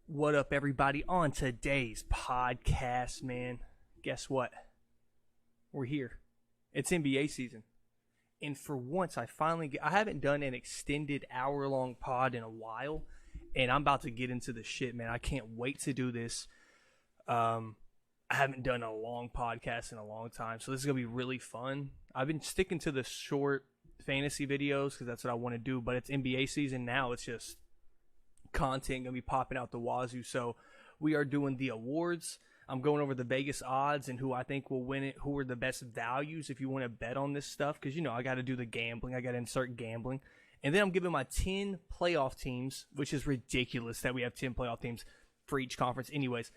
What up, everybody? On today's podcast, man, guess what? We're here. It's NBA season. And for once, I haven't done an extended hour-long pod in a while, and I'm about to get into the shit, man. I can't wait to do this. I haven't done a long podcast in a long time, so this is going to be really fun. I've been sticking to the short fantasy videos because that's what I want to do, but it's NBA season now. It's just content gonna be popping out the wazoo. So we are doing the awards. I'm going over the Vegas odds and who I think will win it, who are the best values if you want to bet on this stuff, because I got to do the gambling. I got to insert gambling. And then I'm giving my 10 playoff teams, which is ridiculous that we have 10 playoff teams for each conference. Anyways,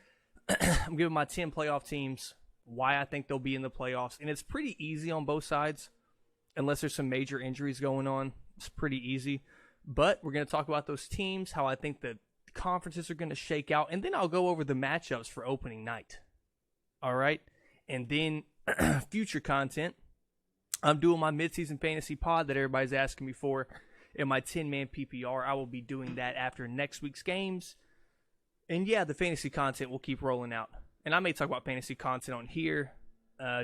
I'm giving my 10 playoff teams why I think they'll be in the playoffs. And it's pretty easy on both sides unless there's some major injuries going on. It's pretty easy. But we're going to talk about those teams, how I think the conferences are going to shake out, and then I'll go over the matchups for opening night. All right? And then future content, I'm doing my midseason fantasy pod that everybody's asking me for in my 10-man PPR. I will be doing that after next week's games. And yeah, the fantasy content will keep rolling out. And I may talk about fantasy content on here.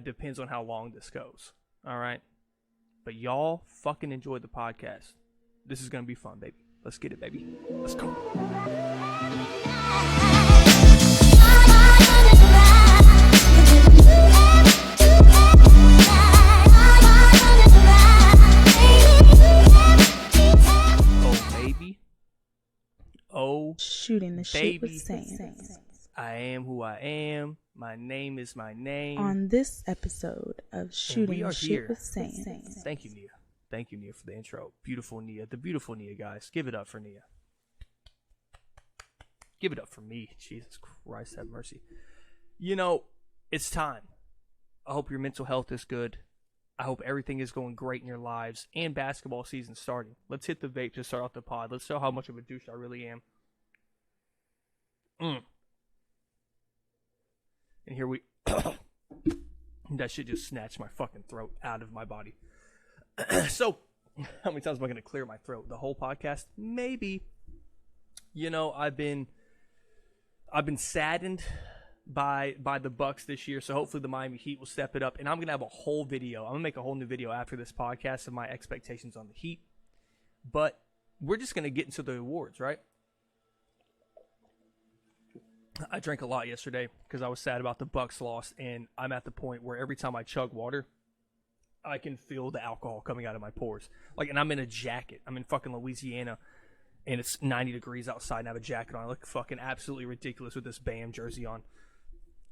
Depends on how long this goes. All right? But y'all fucking enjoy the podcast. This is going to be fun, baby. Let's get it, baby. Let's go. Oh, baby. Oh, shooting the shit with Sam. I am who I am. My name is my name. On this episode of Shooting the Shit with Sam. Thank you, Nia. Thank you, Nia, for the intro. Beautiful Nia. The beautiful Nia, guys. Give it up for Nia. Give it up for me. Jesus Christ, have mercy. It's time. I hope your mental health is good. I hope everything is going great in your lives. And basketball season starting. Let's hit the vape to start off the pod. Let's show how much of a douche I really am. And here we... That shit just snatched my fucking throat out of my body. So, how many times am I going to clear my throat? The whole podcast? Maybe. I've been saddened by the Bucks this year, so hopefully the Miami Heat will step it up. And I'm going to have a whole video. I'm going to make a whole new video after this podcast of my expectations on the Heat. But we're just going to get into the awards, right? I drank a lot yesterday because I was sad about the Bucks loss, and I'm at the point where every time I chug water, I can feel the alcohol coming out of my pores. And I'm in a jacket. I'm in fucking Louisiana, and it's 90 degrees outside, and I have a jacket on. I look fucking absolutely ridiculous with this BAM jersey on.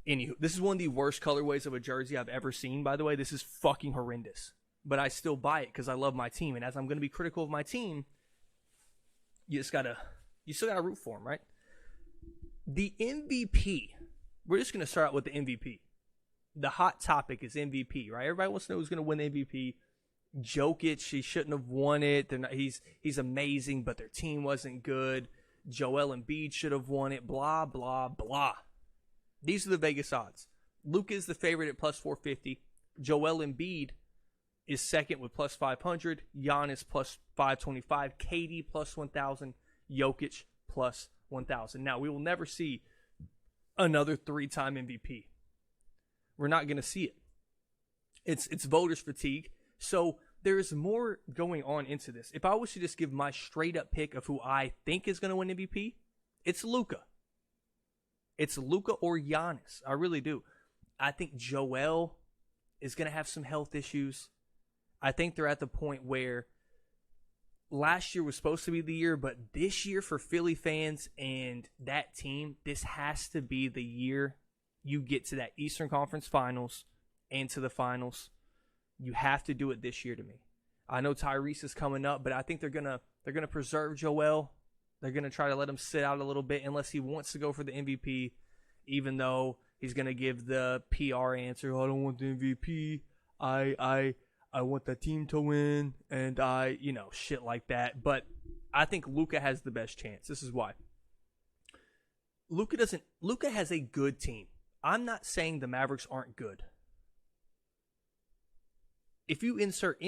Anywho, this is one of the worst colorways of a jersey I've ever seen, by the way. This is fucking horrendous. But I still buy it because I love my team. And as I'm going to be critical of my team, you still gotta root for them, right? The MVP. We're just going to start out with the MVP. The hot topic is MVP, right? Everybody wants to know who's going to win the MVP. Jokic, he shouldn't have won it. He's amazing, but their team wasn't good. Joel Embiid should have won it. Blah, blah, blah. These are the Vegas odds. Luka is the favorite at plus 450. Joel Embiid is second with plus 500. Giannis plus 525. KD plus 1,000. Jokic plus 1,000. Now, we will never see another 3-time MVP. We're not going to see it. It's voters fatigue. So there's more going on into this. If I was to just give my straight up pick of who I think is going to win MVP, it's Luka. It's Luka or Giannis. I really do. I think Joel is going to have some health issues. I think they're at the point where last year was supposed to be the year, but this year for Philly fans and that team, this has to be the year you get to that Eastern Conference Finals and to the finals. You have to do it this year to me. I know Tyrese is coming up, but I think they're gonna preserve Joel. They're gonna try to let him sit out a little bit unless he wants to go for the MVP, even though he's gonna give the PR answer. I don't want the MVP. I want the team to win, and shit like that. But I think Luka has the best chance. This is why. Luka has a good team. I'm not saying the Mavericks aren't good. If you insert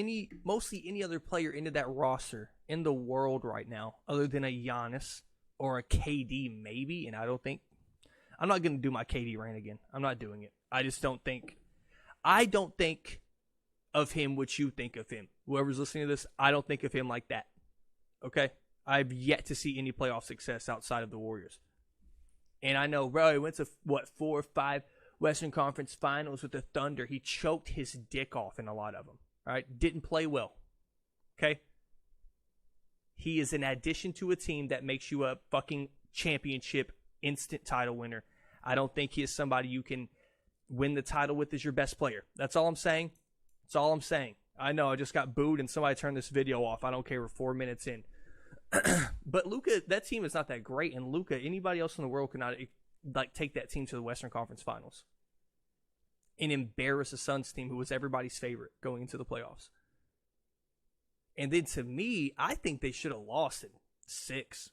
mostly any other player into that roster in the world right now, other than a Giannis or a KD maybe, and I'm not going to do my KD rant again. I'm not doing it. I don't think of him what you think of him. Whoever's listening to this, I don't think of him like that. Okay? I've yet to see any playoff success outside of the Warriors. And I know, bro, he went to, 4 or 5 Western Conference Finals with the Thunder. He choked his dick off in a lot of them. All right? Didn't play well. Okay? He is an addition to a team that makes you a fucking championship instant title winner. I don't think he is somebody you can win the title with as your best player. That's all I'm saying. That's all I'm saying. I know I just got booed and somebody turned this video off. I don't care. We're 4 minutes in. But Luka, that team is not that great. And Luka, anybody else in the world cannot take that team to the Western Conference Finals and embarrass a Suns team who was everybody's favorite going into the playoffs. And then to me, I think they should have lost in 6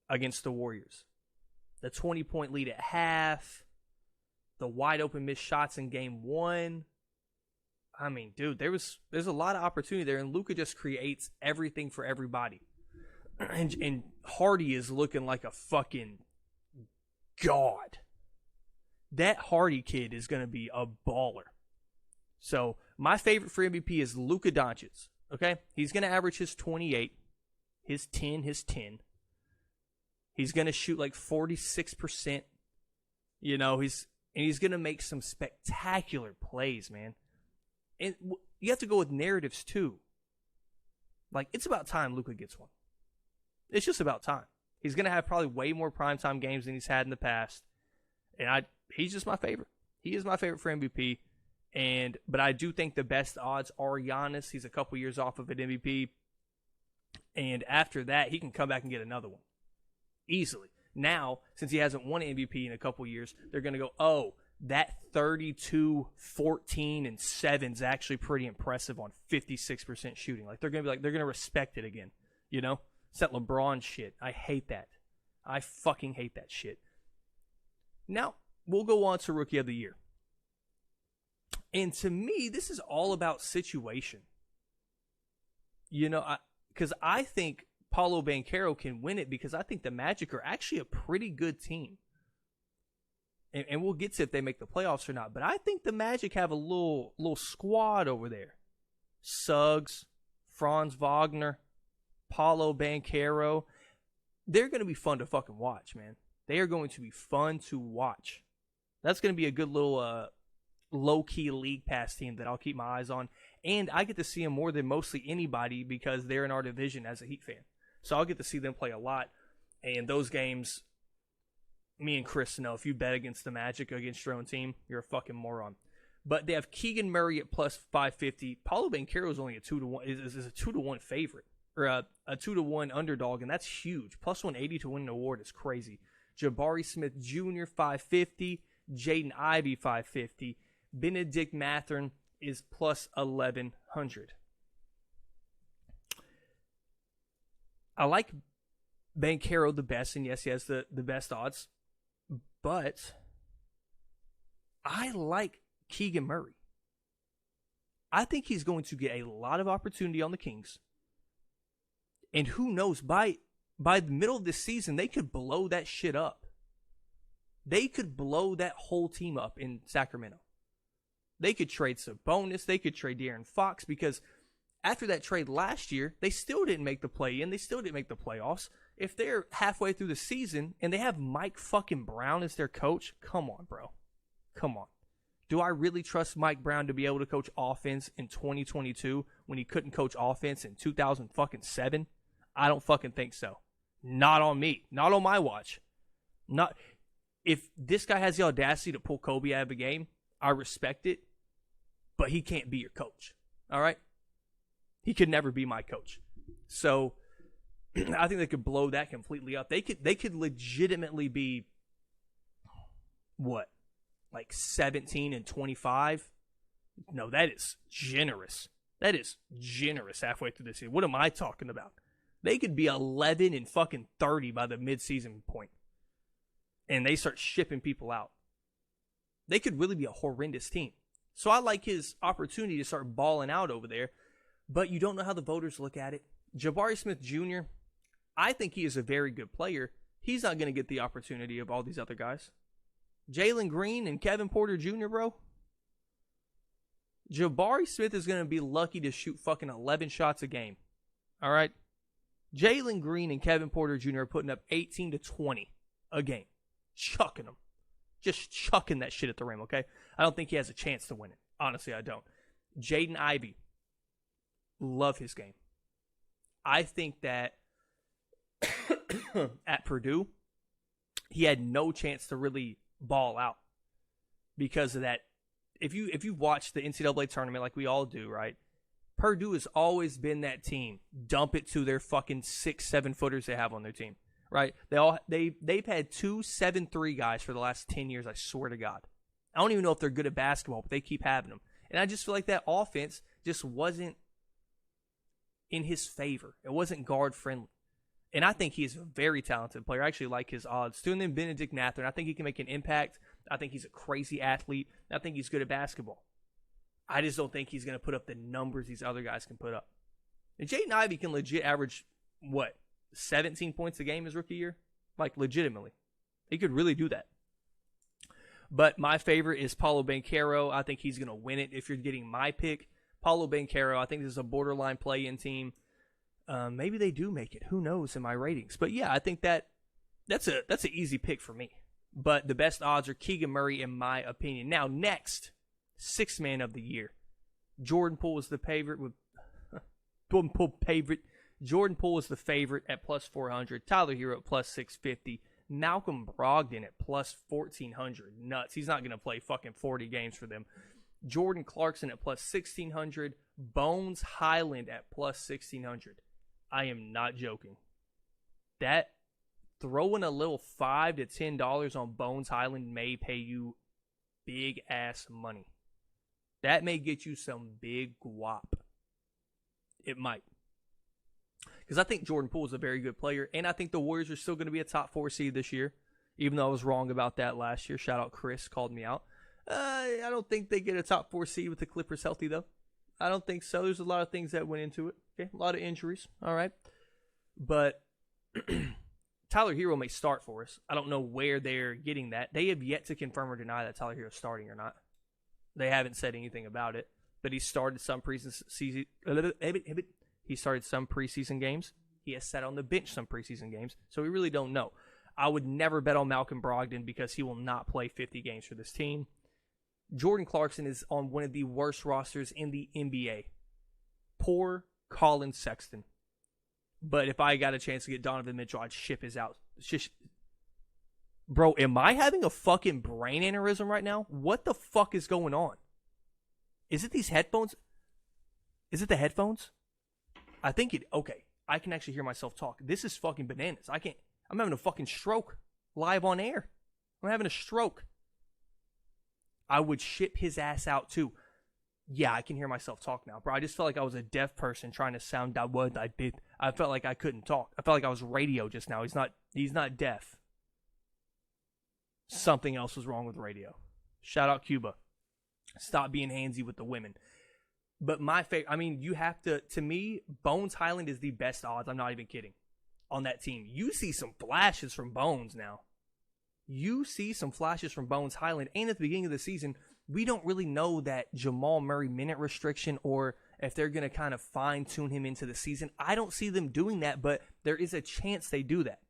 against the Warriors. The 20-point lead at half, the wide open missed shots in game 1. I mean, dude, there's a lot of opportunity there, and Luka just creates everything for everybody. And Hardy is looking like a fucking god. That Hardy kid is going to be a baller. So my favorite for MVP is Luka Doncic. Okay, he's going to average his 28, his 10. He's going to shoot like 46%. You know, he's going to make some spectacular plays, man. And you have to go with narratives too. Like, it's about time Luka gets one. It's just about time. He's going to have probably way more primetime games than he's had in the past. And he's just my favorite. He is my favorite for MVP. But I do think the best odds are Giannis. He's a couple years off of an MVP. And after that, he can come back and get another one. Easily. Now, since he hasn't won an MVP in a couple years, they're going to go, oh, that 32, 14, and 7 is actually pretty impressive on 56% shooting. Like, they're going to be like, they're going to respect it again. You know? It's that LeBron shit. I hate that. I fucking hate that shit. Now, we'll go on to Rookie of the Year. And to me, this is all about situation. You know, because I think Paolo Banchero can win it because I think the Magic are actually a pretty good team. And we'll get to if they make the playoffs or not. But I think the Magic have a little squad over there. Suggs, Franz Wagner, Paolo Banchero. They're going to be fun to fucking watch, man. They are going to be fun to watch. That's going to be a good little low-key league pass team that I'll keep my eyes on. And I get to see them more than mostly anybody because they're in our division as a Heat fan. So I'll get to see them play a lot. And those games, me and Chris know, if you bet against the Magic against your own team, you're a fucking moron. But they have Keegan Murray at plus 550. Paulo Banchero is only a 2-1, is a 2-1 favorite. Or a 2-1 underdog, and that's huge. Plus 180 to win an award is crazy. Jabari Smith Jr. 550. Jaden Ivey 550. Benedict Mathurin is plus 1100. I like Banchero the best, and yes, he has the best odds. But I like Keegan Murray. I think he's going to get a lot of opportunity on the Kings. And who knows, by the middle of this season, they could blow that shit up. They could blow that whole team up in Sacramento. They could trade Sabonis. They could trade De'Aaron Fox because after that trade last year, they still didn't make the play-in. They still didn't make the playoffs. If they're halfway through the season and they have Mike fucking Brown as their coach, come on, bro. Come on. Do I really trust Mike Brown to be able to coach offense in 2022 when he couldn't coach offense in 2007? I don't fucking think so. Not on me. Not on my watch. Not if this guy has the audacity to pull Kobe out of a game, I respect it, but he can't be your coach. All right? He could never be my coach. So I think they could blow that completely up. They could legitimately be what? Like 17-25? No, that is generous. That is generous halfway through this year. What am I talking about? They could be 11-30 by the midseason point. And they start shipping people out. They could really be a horrendous team. So I like his opportunity to start balling out over there. But you don't know how the voters look at it. Jabari Smith Jr., I think he is a very good player. He's not going to get the opportunity of all these other guys. Jalen Green and Kevin Porter Jr., bro. Jabari Smith is going to be lucky to shoot fucking 11 shots a game. All right? Jalen Green and Kevin Porter Jr. are putting up 18 to 20 a game. Chucking them. Just chucking that shit at the rim, okay? I don't think he has a chance to win it. Honestly, I don't. Jaden Ivey. Love his game. I think that at Purdue, he had no chance to really ball out because of that. If you've watched the NCAA tournament like we all do, right? Purdue has always been that team. Dump it to their fucking 6-7 footers they have on their team, right? They've had 2 7-3 guys for the last 10 years. I swear to God. I don't even know if they're good at basketball, but they keep having them. And I just feel like that offense just wasn't in his favor. It wasn't guard friendly. And I think he's a very talented player. I actually like his odds. Too, and then Benedict Mathurin. I think he can make an impact. I think he's a crazy athlete. I think he's good at basketball. I just don't think he's going to put up the numbers these other guys can put up. And Jaden Ivey can legit average, 17 points a game his rookie year? Like, legitimately. He could really do that. But my favorite is Paolo Banchero. I think he's going to win it if you're getting my pick. Paolo Banchero, I think this is a borderline play-in team. Maybe they do make it. Who knows in my ratings? But yeah, I think that's an easy pick for me. But the best odds are Keegan Murray in my opinion. Now, next, sixth man of the year. Jordan Poole is the favorite with Jordan Poole is the favorite at plus 400. Tyler Hero at plus 650. Malcolm Brogdon at plus 1,400. Nuts. He's not going to play fucking 40 games for them. Jordan Clarkson at plus 1,600. Bones Highland at plus 1,600. I am not joking. That throwing a little $5 to $10 on Bones Highland may pay you big ass money. That may get you some big guap. It might. Because I think Jordan Poole is a very good player, and I think the Warriors are still going to be a top 4 seed this year, even though I was wrong about that last year. Shout out Chris, called me out. I don't think they get a top 4 seed with the Clippers healthy, though. I don't think so. There's a lot of things that went into it. Okay, a lot of injuries. All right. But Tyler Hero may start for us. I don't know where they're getting that. They have yet to confirm or deny that Tyler Hero is starting or not. They haven't said anything about it. But he started some preseason. He started some preseason games. He has sat on the bench some preseason games. So we really don't know. I would never bet on Malcolm Brogdon because he will not play 50 games for this team. Jordan Clarkson is on one of the worst rosters in the NBA. Poor Colin Sexton. But if I got a chance to get Donovan Mitchell, I'd ship his out. Bro, am I having a fucking brain aneurysm right now? What the fuck is going on? Is it these headphones? Is it the headphones? I think it... Okay, I can actually hear myself talk. This is fucking bananas. I'm having a fucking stroke live on air. I'm having a stroke. I would ship his ass out too. Yeah, I can hear myself talk now, bro. I just felt like I was a deaf person trying to sound that what I did. I felt like I couldn't talk. I felt like I was radio just now. He's not deaf. Something else was wrong with radio. Shout out Cuba. Stop being handsy with the women. But my favorite, you have to me, Bones Highland is the best odds. I'm not even kidding. On that team. You see some flashes from Bones now. You see some flashes from Bones Highland. And at the beginning of the season, we don't really know that Jamal Murray minute restriction or if they're going to kind of fine-tune him into the season. I don't see them doing that, but there is a chance they do that.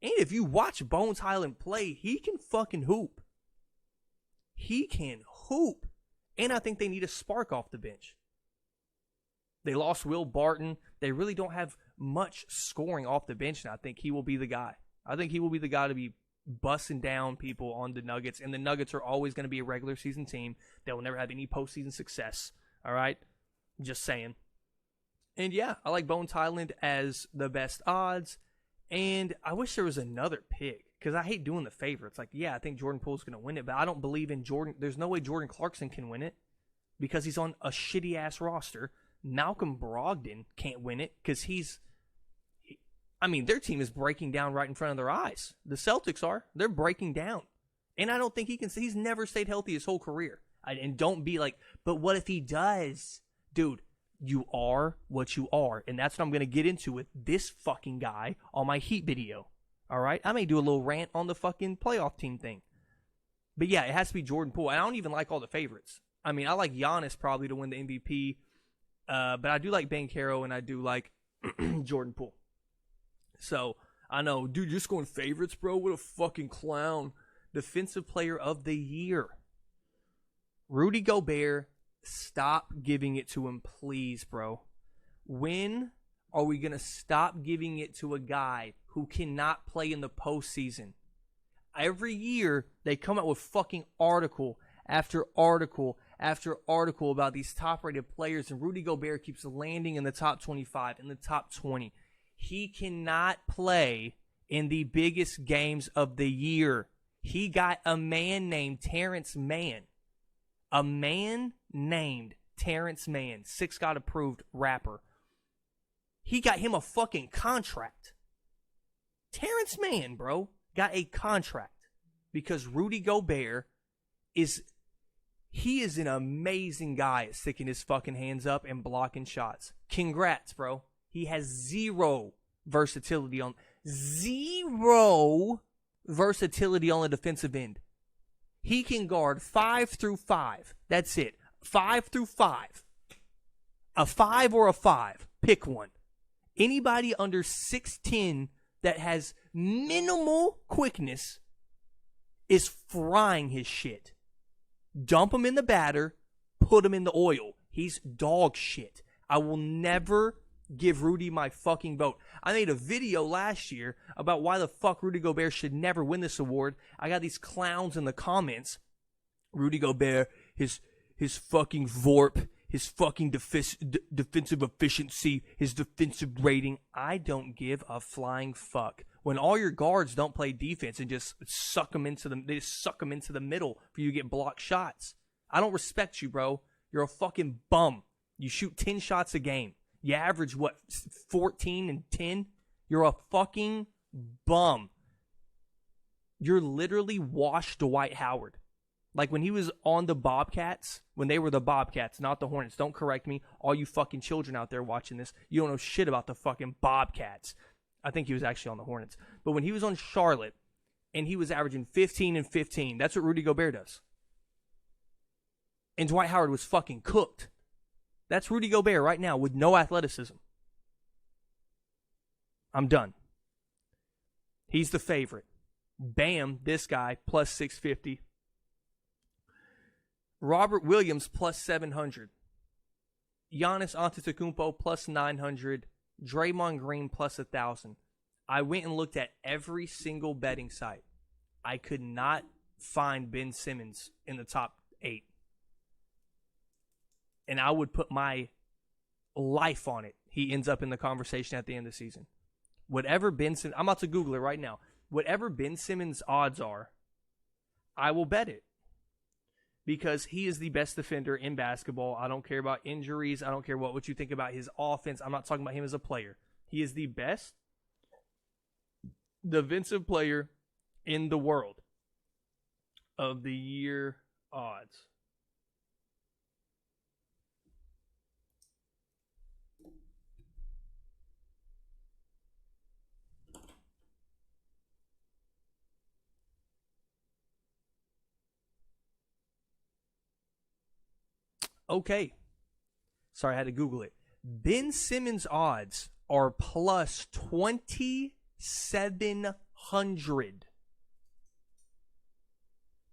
And if you watch Bones Highland play, he can fucking hoop. He can hoop. And I think they need a spark off the bench. They lost Will Barton. They really don't have much scoring off the bench, and I think he will be the guy. I think he will be the guy to be busting down people on the Nuggets, and the Nuggets are always going to be a regular season team. They will never have any postseason success, all right? Just saying. And yeah, I like Bones Highland as the best odds, and I wish there was another pick, because I hate doing the favorites. Like, yeah, I think Jordan Poole's going to win it, but I don't believe in Jordan. There's no way Jordan Clarkson can win it, because he's on a shitty-ass roster. Malcolm Brogdon can't win it, because their team is breaking down right in front of their eyes. The Celtics are. They're breaking down. And I don't think he's never stayed healthy his whole career. And don't be like, but what if he does? Dude, you are what you are. And that's what I'm going to get into with this fucking guy on my Heat video. All right? I may do a little rant on the fucking playoff team thing. But yeah, it has to be Jordan Poole. I don't even like all the favorites. I mean, I like Giannis probably to win the MVP. But I do like Banchero and I do like Jordan Poole. So, I know, dude, you're just going favorites, bro. What a fucking clown. Defensive Player of the Year. Rudy Gobert, stop giving it to him, please, bro. When are we going to stop giving it to a guy who cannot play in the postseason? Every year, they come out with fucking article after article after article about these top-rated players, and Rudy Gobert keeps landing in the top 25, in the top 20. He cannot play in the biggest games of the year. He got a man named Terrence Mann. A man named Terrence Mann, Six God approved rapper. He got him a fucking contract. Terrence Mann, bro, got a contract because Rudy Gobert is an amazing guy at sticking his fucking hands up and blocking shots. Congrats, bro. He has zero versatility on the defensive end. He can guard 5 through 5. That's it. 5 through 5. A 5 or a 5. Pick one. Anybody under 6'10" that has minimal quickness is frying his shit. Dump him in the batter, put him in the oil. He's dog shit. I will never give Rudy my fucking vote. I made a video last year about why the fuck Rudy Gobert should never win this award. I got these clowns in the comments. Rudy Gobert, his fucking VORP, his fucking defensive efficiency, his defensive rating. I don't give a flying fuck. When all your guards don't play defense and just suck them into the middle for you to get blocked shots. I don't respect you, bro. You're a fucking bum. You shoot 10 shots a game. You average, 14 and 10? You're a fucking bum. You're literally washed Dwight Howard. Like when he was on the Bobcats, when they were the Bobcats, not the Hornets. Don't correct me. All you fucking children out there watching this, you don't know shit about the fucking Bobcats. I think he was actually on the Hornets. But when he was on Charlotte, and he was averaging 15 and 15, that's what Rudy Gobert does. And Dwight Howard was fucking cooked. That's Rudy Gobert right now with no athleticism. I'm done. He's the favorite. Bam, this guy, plus 650. Robert Williams, plus 700. Giannis Antetokounmpo, plus 900. Draymond Green, plus 1,000. I went and looked at every single betting site. I could not find Ben Simmons in the top 8. And I would put my life on it. He ends up in the conversation at the end of the season. Whatever Ben Simmons, I'm about to Google it right now. Whatever Ben Simmons' odds are, I will bet it. Because he is the best defender in basketball. I don't care about injuries. I don't care what you think about his offense. I'm not talking about him as a player. He is the best defensive player in the world of the year odds. Okay. Sorry, I had to Google it. Ben Simmons' odds are plus 2,700.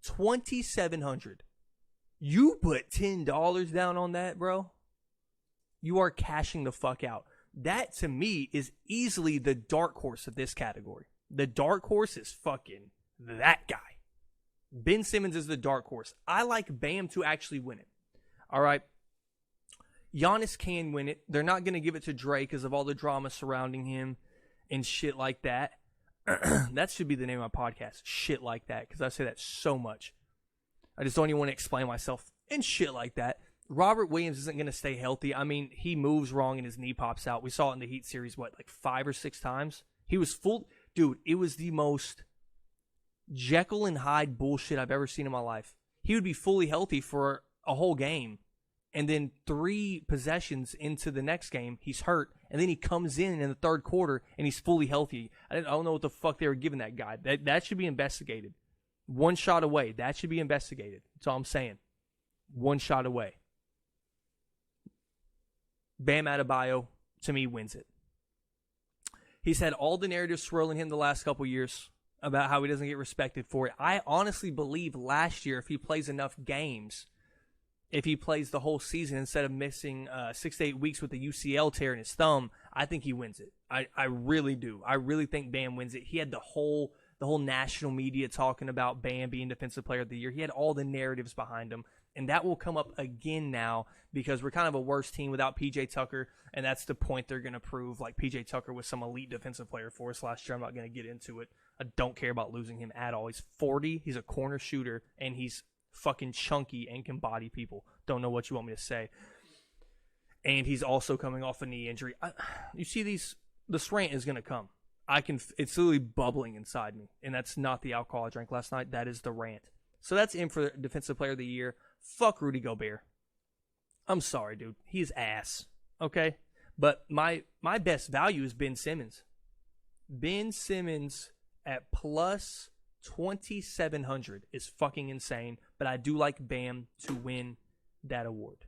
2,700. You put $10 down on that, bro. You are cashing the fuck out. That, to me, is easily the dark horse of this category. The dark horse is fucking that guy. Ben Simmons is the dark horse. I like Bam to actually win it. All right. Giannis can win it. They're not going to give it to Dre because of all the drama surrounding him and shit like that. That should be the name of my podcast. Shit like that. Because I say that so much. I just don't even want to explain myself and shit like that. Robert Williams isn't going to stay healthy. I mean, he moves wrong and his knee pops out. We saw it in the Heat series, like 5 or 6 times? He was full. Dude, it was the most Jekyll and Hyde bullshit I've ever seen in my life. He would be fully healthy for a whole game, and then 3 possessions into the next game, he's hurt, and then he comes in the third quarter and he's fully healthy. I don't know what the fuck they were giving that guy. That should be investigated. One shot away. That should be investigated. That's all I'm saying. One shot away. Bam Adebayo, to me, wins it. He's had all the narratives swirling him the last couple years about how he doesn't get respected for it. I honestly believe last year, if he plays enough games, if he plays the whole season instead of missing 6 to 8 weeks with the UCL tear in his thumb, I think he wins it. I really do. I really think Bam wins it. He had the whole national media talking about Bam being Defensive Player of the Year. He had all the narratives behind him. And that will come up again now because we're kind of a worse team without P.J. Tucker, and that's the point they're going to prove. Like, P.J. Tucker was some elite defensive player for us last year. I'm not going to get into it. I don't care about losing him at all. He's 40. He's a corner shooter, and he's fucking chunky and can body people. Don't know what you want me to say. And he's also coming off a knee injury. You see this rant is going to come. It's literally bubbling inside me, and that's not the alcohol I drank last night. That is the rant. So that's in for Defensive Player of the Year. Fuck Rudy Gobert. I'm sorry, dude. He's ass. Okay? But my best value is Ben Simmons. Ben Simmons at plus 2,700 is fucking insane. But I do like Bam to win that award.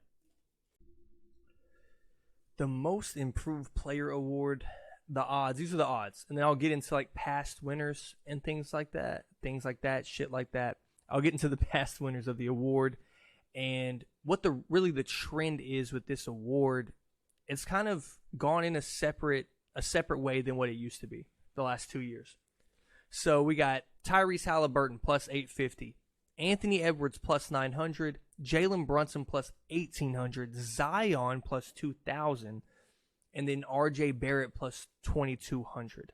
The Most Improved Player Award, the odds. These are the odds. And then I'll get into like past winners and things like that. Shit like that. I'll get into the past winners of the award and what the trend is with this award. It's kind of gone in a separate way than what it used to be the last 2 years. So we got Tyrese Halliburton plus 850, Anthony Edwards plus 900, Jalen Brunson plus 1,800, Zion plus 2,000, and then RJ Barrett plus 2,200.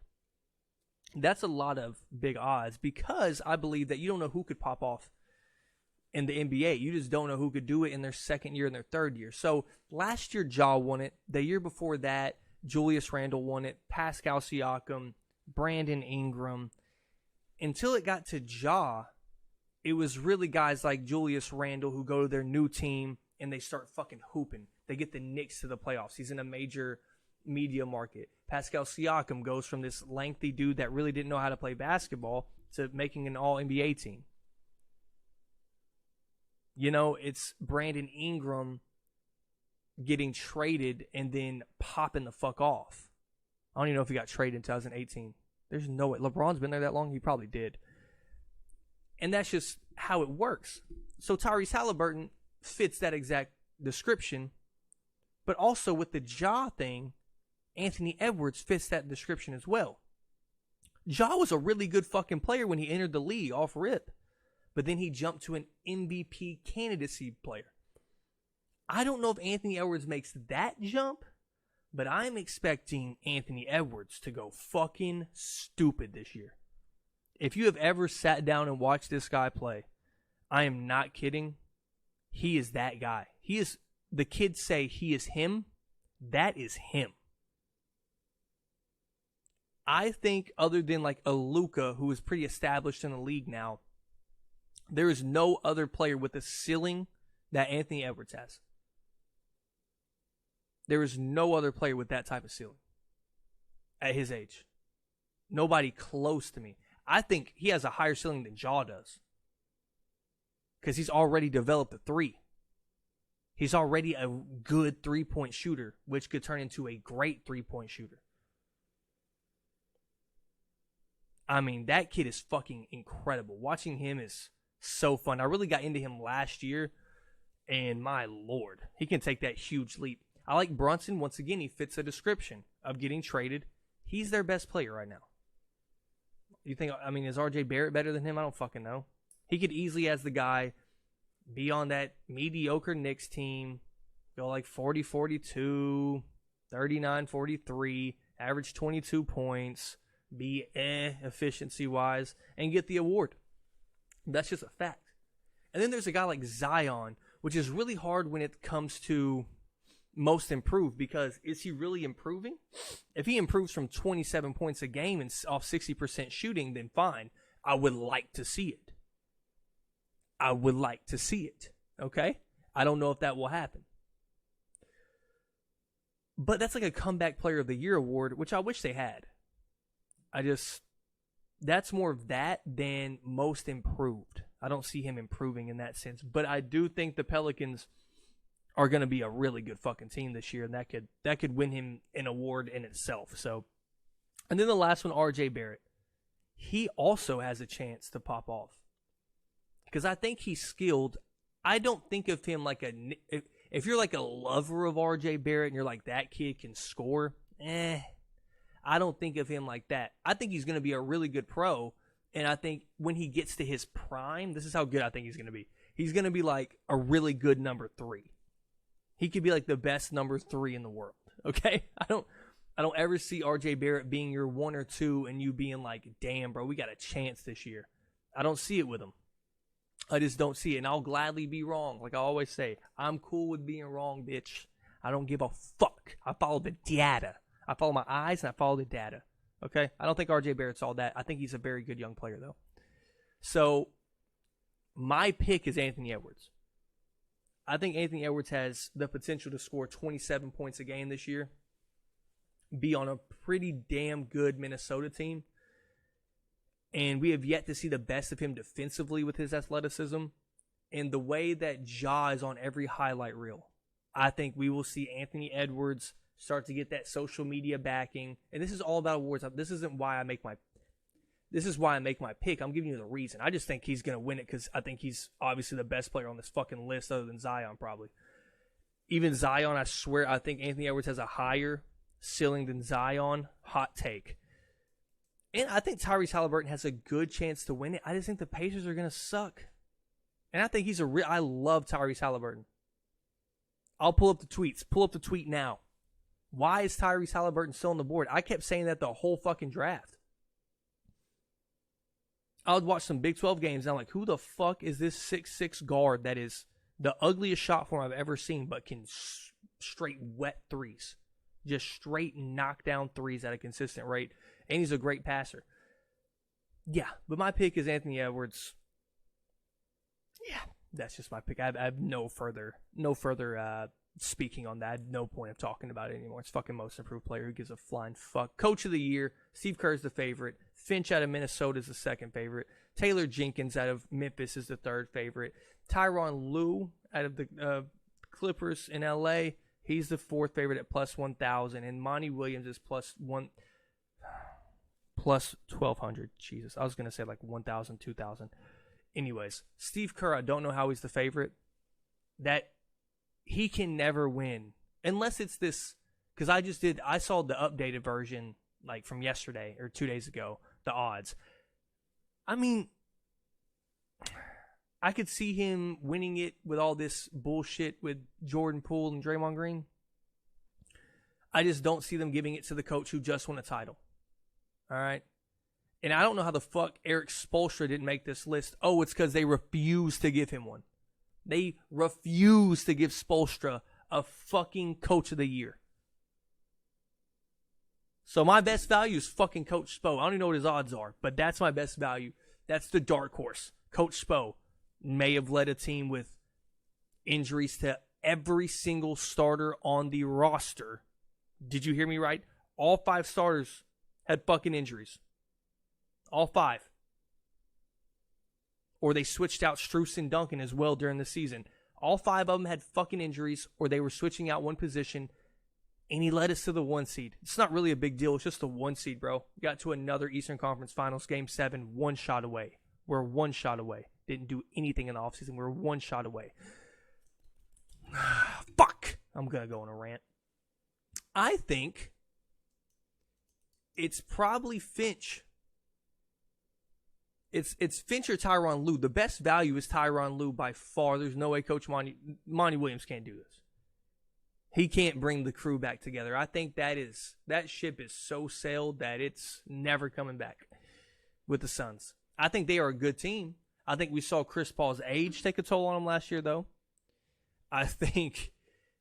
That's a lot of big odds because I believe that you don't know who could pop off in the NBA. You just don't know who could do it in their second year and their third year. So last year, Ja won it. The year before that, Julius Randle won it. Pascal Siakam, Brandon Ingram. Until it got to Ja, it was really guys like Julius Randle who go to their new team and they start fucking hooping. They get the Knicks to the playoffs. He's in a major media market. Pascal Siakam goes from this lengthy dude that really didn't know how to play basketball to making an all-NBA team. You know, it's Brandon Ingram getting traded and then popping the fuck off. I don't even know if he got traded in 2018. There's no way. LeBron's been there that long? He probably did. And that's just how it works. So Tyrese Halliburton fits that exact description. But also with the Ja thing, Anthony Edwards fits that description as well. Ja was a really good fucking player when he entered the league off rip. But then he jumped to an MVP candidacy player. I don't know if Anthony Edwards makes that jump, but I'm expecting Anthony Edwards to go fucking stupid this year. If you have ever sat down and watched this guy play, I am not kidding. He is that guy. He is, the kids say he is him. That is him. I think other than like a Luka, who is pretty established in the league now, there is no other player with a ceiling that Anthony Edwards has. There is no other player with that type of ceiling at his age. Nobody close to me. I think he has a higher ceiling than Ja does. Because he's already developed a three. He's already a good three-point shooter, which could turn into a great three-point shooter. I mean, that kid is fucking incredible. Watching him is so fun. I really got into him last year, and my lord, he can take that huge leap. I like Brunson. Once again, he fits the description of getting traded. He's their best player right now. You think, I mean, is RJ Barrett better than him? I don't fucking know. He could easily, as the guy, be on that mediocre Knicks team, go like 40-42, 39-43, average 22 points, be efficiency-wise, and get the award. That's just a fact. And then there's a guy like Zion, which is really hard when it comes to most improved, because is he really improving? If he improves from 27 points a game and off 60% shooting, then fine. I would like to see it. Okay? I don't know if that will happen. But that's like a comeback player of the year award, which I wish they had. That's more of that than most improved. I don't see him improving in that sense. But I do think the Pelicans are going to be a really good fucking team this year, and that could win him an award in itself. So, and then the last one, RJ Barrett. He also has a chance to pop off because I think he's skilled. I don't think of him like if you're like a lover of RJ Barrett and you're like, that kid can score, I don't think of him like that. I think he's going to be a really good pro, and I think when he gets to his prime, this is how good I think he's going to be. He's going to be like a really good number 3. He could be like the best number 3 in the world, okay? I don't ever see RJ Barrett being your 1 or 2 and you being like, damn, bro, we got a chance this year. I don't see it with him. I just don't see it, and I'll gladly be wrong. Like I always say, I'm cool with being wrong, bitch. I don't give a fuck. I follow the data. I follow my eyes, and I follow the data. Okay? I don't think RJ Barrett's all that. I think he's a very good young player, though. So, my pick is Anthony Edwards. I think Anthony Edwards has the potential to score 27 points a game this year, be on a pretty damn good Minnesota team, and we have yet to see the best of him defensively with his athleticism. And the way that Ja is on every highlight reel, I think we will see Anthony Edwards start to get that social media backing. And this is all about awards. This is why I make my pick. I'm giving you the reason. I just think he's going to win it because I think he's obviously the best player on this fucking list other than Zion probably. Even Zion, I swear, I think Anthony Edwards has a higher ceiling than Zion. Hot take. And I think Tyrese Halliburton has a good chance to win it. I just think the Pacers are going to suck. And I think I love Tyrese Halliburton. I'll pull up the tweets. Pull up the tweet now. Why is Tyrese Halliburton still on the board? I kept saying that the whole fucking draft. I would watch some Big 12 games and I'm like, who the fuck is this 6'6" guard that is the ugliest shot form I've ever seen but can straight wet threes? Just straight knockdown threes at a consistent rate. And he's a great passer. Yeah, but my pick is Anthony Edwards. Yeah, that's just my pick. I have no further speaking on that. I have no point of talking about it anymore. It's fucking most improved player. Who gives a flying fuck? Coach of the year. Steve Kerr is the favorite. Finch out of Minnesota is the second favorite. Taylor Jenkins out of Memphis is the third favorite. Tyronn Lue out of the Clippers in LA, he's the fourth favorite at plus 1,000. And Monty Williams is plus 1,200. Jesus, I was going to say like 1,000, 2,000. Anyways, Steve Kerr, I don't know how he's the favorite. That he can never win unless it's this, because I saw the updated version like from yesterday or 2 days ago, the odds. I mean, I could see him winning it with all this bullshit with Jordan Poole and Draymond Green. I just don't see them giving it to the coach who just won a title. All right? And I don't know how the fuck Eric Spoelstra didn't make this list. Oh, it's because they refused to give him one. They refused to give Spoelstra a fucking coach of the year. So my best value is fucking Coach Spo. I don't even know what his odds are, but that's my best value. That's the dark horse. Coach Spo may have led a team with injuries to every single starter on the roster. Did you hear me right? All 5 starters had fucking injuries. All 5. Or they switched out Strus and Duncan as well during the season. All 5 of them had fucking injuries, or they were switching out one position, and he led us to the 1 seed. It's not really a big deal. It's just the 1 seed, bro. We got to another Eastern Conference Finals, Game 7, 1 shot away. We're 1 shot away. Didn't do anything in the offseason. We're 1 shot away. Fuck! I'm going to go on a rant. I think it's probably Finch. It's Finch or Tyronn Lue. The best value is Tyronn Lue by far. There's no way Coach Monty Williams can't do this. He can't bring the crew back together. I think that ship is so sailed that it's never coming back with the Suns. I think they are a good team. I think we saw Chris Paul's age take a toll on him last year, though. I think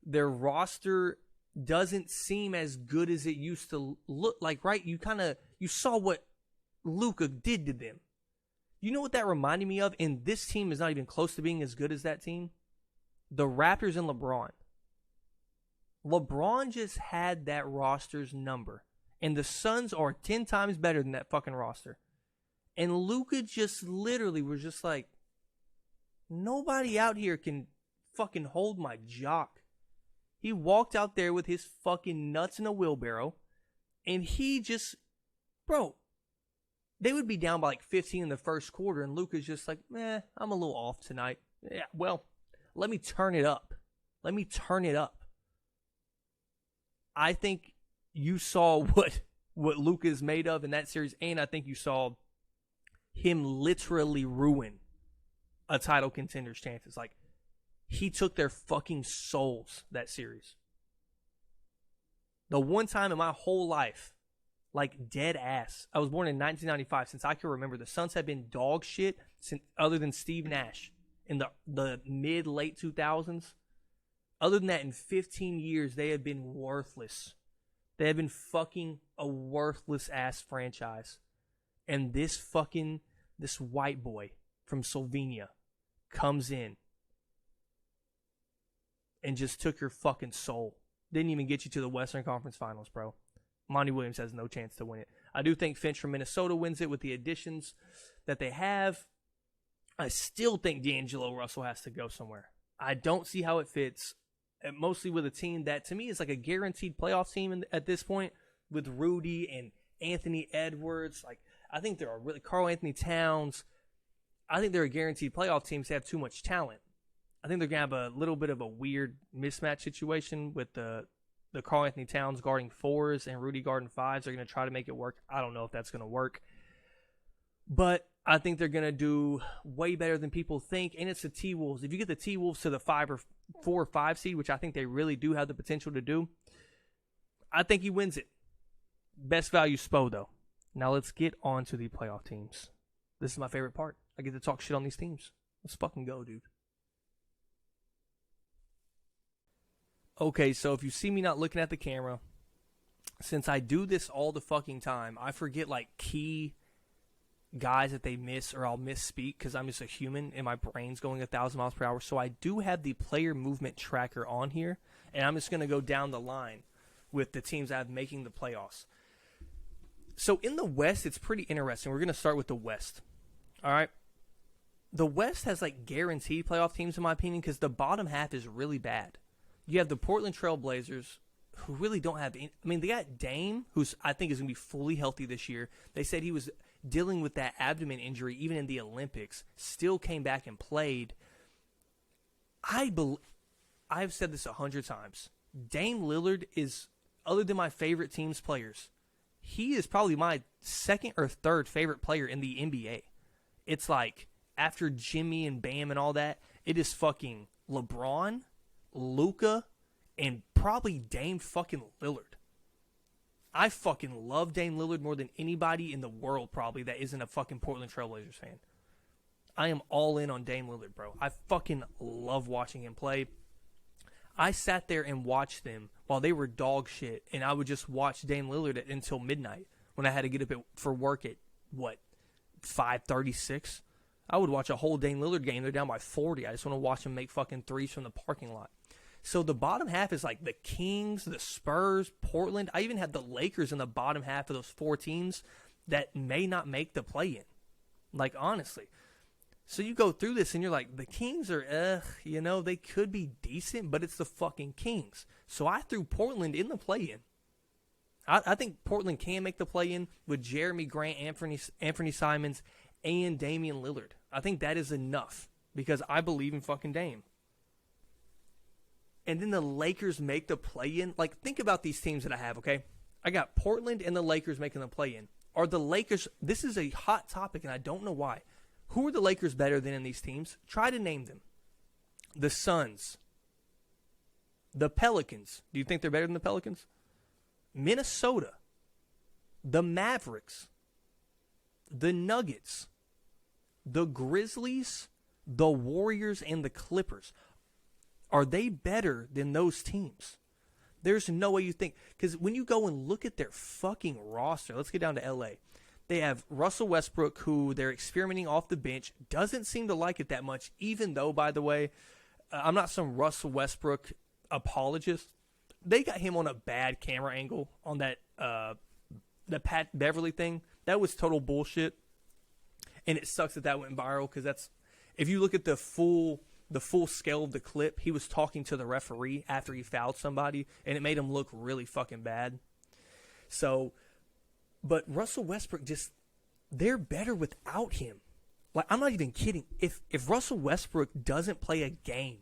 their roster doesn't seem as good as it used to look like, right? You saw what Luka did to them. You know what that reminded me of? And this team is not even close to being as good as that team. The Raptors and LeBron. LeBron just had that roster's number. And the Suns are 10 times better than that fucking roster. And Luka just literally was just like, nobody out here can fucking hold my jock. He walked out there with his fucking nuts in a wheelbarrow. And he just, bro, they would be down by like 15 in the first quarter. And Luka's just like, I'm a little off tonight. Yeah, well, let me turn it up. Let me turn it up. I think you saw what Luka is made of in that series, and I think you saw him literally ruin a title contender's chances. Like, he took their fucking souls that series. The one time in my whole life, like dead ass, I was born in 1995. Since I can remember, the Suns have been dog shit since, other than Steve Nash in the mid-late 2000s. Other than that, in 15 years, they have been worthless. They have been fucking a worthless-ass franchise. And this white boy from Slovenia comes in and just took your fucking soul. Didn't even get you to the Western Conference Finals, bro. Monty Williams has no chance to win it. I do think Finch from Minnesota wins it with the additions that they have. I still think D'Angelo Russell has to go somewhere. I don't see how it fits. Mostly with a team that, to me, is like a guaranteed playoff team at this point, with Rudy and Anthony Edwards. Like, I think they're really Karl Anthony Towns. I think they're a guaranteed playoff team because they have too much talent. I think they're gonna have a little bit of a weird mismatch situation with the Karl Anthony Towns guarding 4s and Rudy guarding 5s. They're gonna try to make it work. I don't know if that's gonna work, but I think they're going to do way better than people think, and it's the T-Wolves. If you get the T-Wolves to the 4 or 5 seed, which I think they really do have the potential to do, I think he wins it. Best value Spo, though. Now let's get on to the playoff teams. This is my favorite part. I get to talk shit on these teams. Let's fucking go, dude. Okay, so if you see me not looking at the camera, since I do this all the fucking time, I forget, like, key guys that they miss, or I'll misspeak because I'm just a human and my brain's going 1,000 miles per hour. So I do have the player movement tracker on here, and I'm just going to go down the line with the teams I have making the playoffs. So in the West, it's pretty interesting. We're going to start with the West. All right. The West has like guaranteed playoff teams in my opinion because the bottom half is really bad. You have the Portland Trail Blazers, who really don't have any. I mean, they got Dame, who's I think is going to be fully healthy this year. They said he was dealing with that abdomen injury even in the Olympics, still came back and played. I've said this 100 times. Dame Lillard is, other than my favorite team's players, he is probably my second or third favorite player in the NBA. It's like, after Jimmy and Bam and all that, it is fucking LeBron, Luka, and probably Dame fucking Lillard. I fucking love Dame Lillard more than anybody in the world probably that isn't a fucking Portland Trail Blazers fan. I am all in on Dame Lillard, bro. I fucking love watching him play. I sat there and watched them while they were dog shit, and I would just watch Dame Lillard until midnight when I had to get up for work at, 5:36? I would watch a whole Dame Lillard game. They're down by 40. I just want to watch him make fucking threes from the parking lot. So the bottom half is like the Kings, the Spurs, Portland. I even had the Lakers in the bottom half of those 4 teams that may not make the play-in. Like, honestly. So you go through this and you're like, the Kings are, they could be decent, but it's the fucking Kings. So I threw Portland in the play-in. I think Portland can make the play-in with Jeremy Grant, Anthony Simons, and Damian Lillard. I think that is enough because I believe in fucking Dame. And then the Lakers make the play-in. Like, think about these teams that I have, okay? I got Portland and the Lakers making the play-in. Are the Lakers, this is a hot topic and I don't know why. Who are the Lakers better than in these teams? Try to name them. The Suns. The Pelicans. Do you think they're better than the Pelicans? Minnesota. The Mavericks. The Nuggets. The Grizzlies. The Warriors and the Clippers. Are they better than those teams? There's no way you think. Because when you go and look at their fucking roster, let's get down to L.A. They have Russell Westbrook, who they're experimenting off the bench. Doesn't seem to like it that much, even though, by the way, I'm not some Russell Westbrook apologist. they got him on a bad camera angle on that the Pat Beverly thing. That was total bullshit. And it sucks that went viral because that's, if you look at the full scale of the clip, he was talking to the referee after he fouled somebody, and it made him look really fucking bad. So, but Russell Westbrook they're better without him. Like, I'm not even kidding. If Russell Westbrook doesn't play a game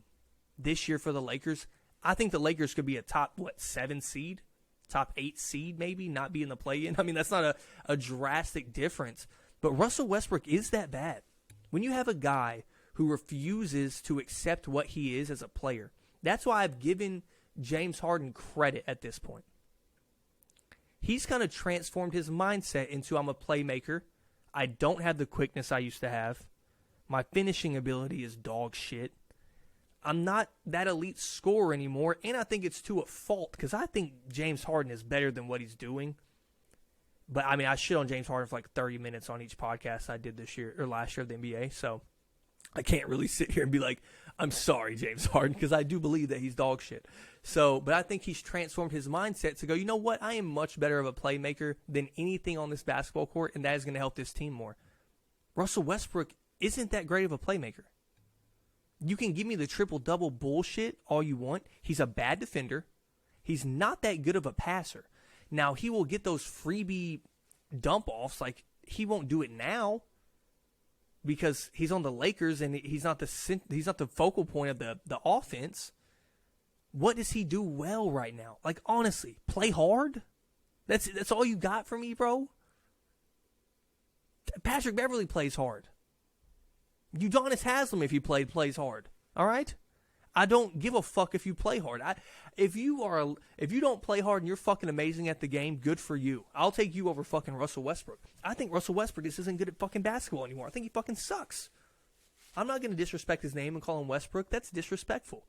this year for the Lakers, I think the Lakers could be a top, 7 seed? Top 8 seed, maybe, not be in the play-in. I mean, that's not a drastic difference. But Russell Westbrook is that bad. When you have a guy who refuses to accept what he is as a player, that's why I've given James Harden credit at this point. He's kind of transformed his mindset into, I'm a playmaker. I don't have the quickness I used to have. My finishing ability is dog shit. I'm not that elite scorer anymore, and I think it's to a fault because I think James Harden is better than what he's doing. But, I mean, I shit on James Harden for like 30 minutes on each podcast I did this year or last year of the NBA, so I can't really sit here and be like, I'm sorry, James Harden, because I do believe that he's dog shit. So, but I think he's transformed his mindset to go, you know what? I am much better of a playmaker than anything on this basketball court, and that is going to help this team more. Russell Westbrook isn't that great of a playmaker. You can give me the triple-double bullshit all you want. He's a bad defender. He's not that good of a passer. Now, he will get those freebie dump-offs. Like, he won't do it now because he's on the Lakers and he's not the focal point of the offense. What does he do well right now? Like, honestly, play hard? That's all you got for me, bro? Patrick Beverly plays hard. Udonis Haslem, if he plays hard. All right? I don't give a fuck if you play hard. If you don't play hard and you're fucking amazing at the game, good for you. I'll take you over fucking Russell Westbrook. I think Russell Westbrook just isn't good at fucking basketball anymore. I think he fucking sucks. I'm not going to disrespect his name and call him Westbrook. That's disrespectful.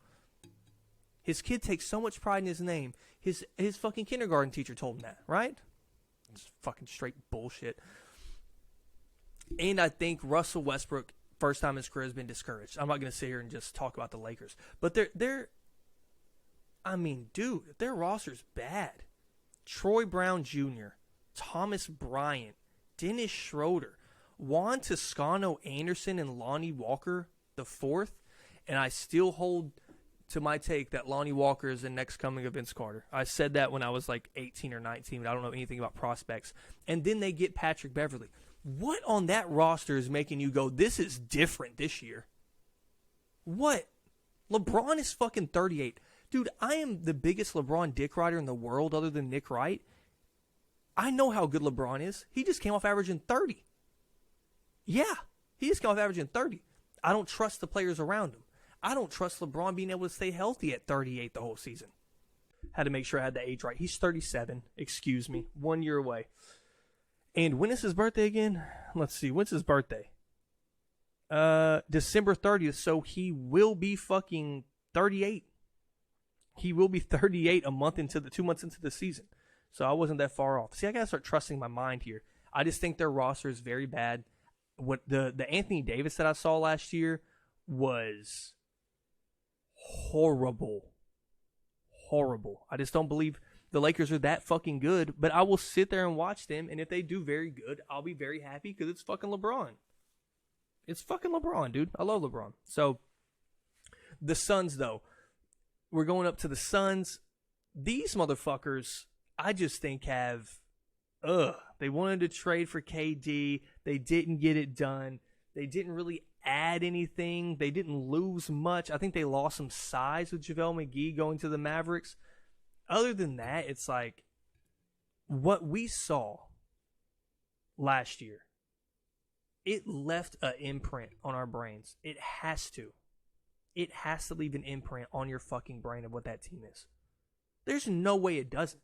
His kid takes so much pride in his name. His fucking kindergarten teacher told him that, right? It's fucking straight bullshit. And I think Russell Westbrook, first time in his career, has been discouraged. I'm not going to sit here and just talk about the Lakers. But I mean, dude, their roster's bad. Troy Brown Jr., Thomas Bryant, Dennis Schroeder, Juan Toscano Anderson, and Lonnie Walker the fourth. And I still hold to my take that Lonnie Walker is the next coming of Vince Carter. I said that when I was like 18 or 19, but I don't know anything about prospects. And then they get Patrick Beverly. What on that roster is making you go, this is different this year? What? LeBron is fucking 38. Dude, I am the biggest LeBron dick rider in the world other than Nick Wright. I know how good LeBron is. He just came off averaging 30. Yeah, he just came off averaging 30. I don't trust the players around him. I don't trust LeBron being able to stay healthy at 38 the whole season. Had to make sure I had the age right. He's 37. Excuse me. 1 year away. And when is his birthday again? Let's see. When's his birthday? December 30th. So he will be fucking 38. He will be 38 2 months into the season. So I wasn't that far off. See, I gotta start trusting my mind here. I just think their roster is very bad. What the Anthony Davis that I saw last year was horrible. Horrible. I just don't believe the Lakers are that fucking good, but I will sit there and watch them, and if they do very good, I'll be very happy because it's fucking LeBron. It's fucking LeBron, dude. I love LeBron. So, the Suns, though. We're going up to the Suns. These motherfuckers, I just think they wanted to trade for KD. They didn't get it done. They didn't really add anything. They didn't lose much. I think they lost some size with JaVale McGee going to the Mavericks. Other than that, it's like what we saw last year, it left an imprint on our brains. It has to. It has to leave an imprint on your fucking brain of what that team is. There's no way it doesn't.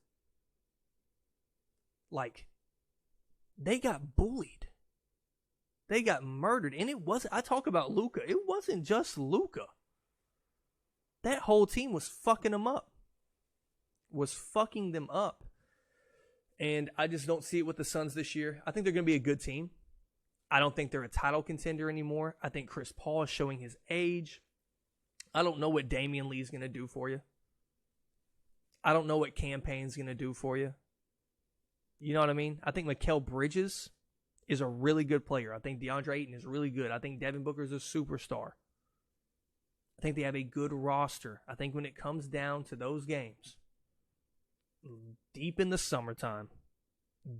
Like, they got bullied. They got murdered. And it wasn't, I talk about Luka. It wasn't just Luka. That whole team was fucking them up. Was fucking them up. And I just don't see it with the Suns this year. I think they're going to be a good team. I don't think they're a title contender anymore. I think Chris Paul is showing his age. I don't know what Damian Lee is going to do for you. I don't know what Cam Payne's going to do for you. You know what I mean? I think Mikal Bridges is a really good player. I think DeAndre Ayton is really good. I think Devin Booker's a superstar. I think they have a good roster. I think when it comes down to those games, deep in the summertime,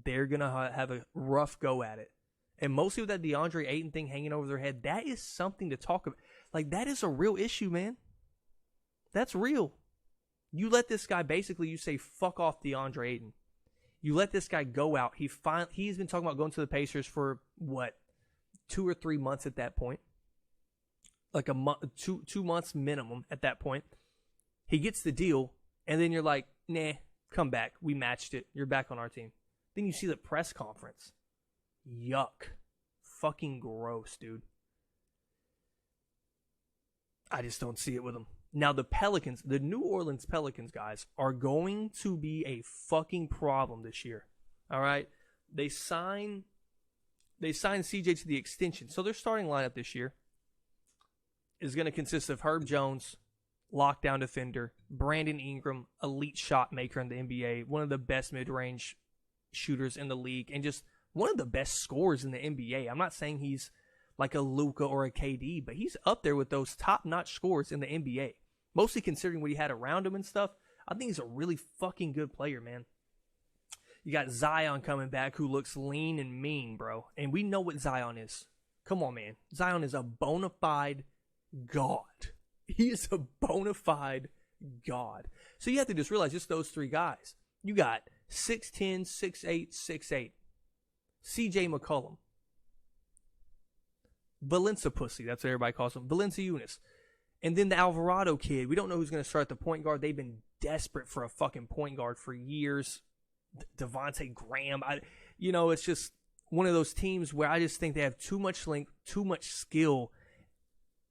they're going to have a rough go at it. And mostly with that DeAndre Ayton thing hanging over their head, that is something to talk about. Like, that is a real issue, man. That's real. You let this guy, basically, you say, fuck off DeAndre Ayton. You let this guy go out. He's been talking about going to the Pacers for, 2 or 3 months at that point. Like a month, 2 months minimum at that point. He gets the deal, and then you're like, nah, come back. We matched it. You're back on our team. Then you see the press conference. Yuck. Fucking gross, dude. I just don't see it with him. Now, the Pelicans, the New Orleans Pelicans, guys, are going to be a fucking problem this year. All right? They signed CJ to the extension. So their starting lineup this year is going to consist of Herb Jones, lockdown defender, Brandon Ingram, elite shot maker in the NBA, one of the best mid-range shooters in the league, and just one of the best scorers in the NBA. I'm not saying he's like a Luka or a KD, but he's up there with those top-notch scorers in the NBA. Mostly considering what he had around him and stuff. I think he's a really fucking good player, man. You got Zion coming back, who looks lean and mean, bro. And we know what Zion is. Come on, man. Zion is a bona fide god. He is a bona fide god. So you have to just realize just those three guys. You got 6'10", 6'8", 6'8". CJ McCollum. Valencia Pussy, that's what everybody calls him. Valencia Eunice. And then the Alvarado kid. We don't know who's going to start the point guard. They've been desperate for a fucking point guard for years. Devontae Graham. It's just one of those teams where I just think they have too much length, too much skill.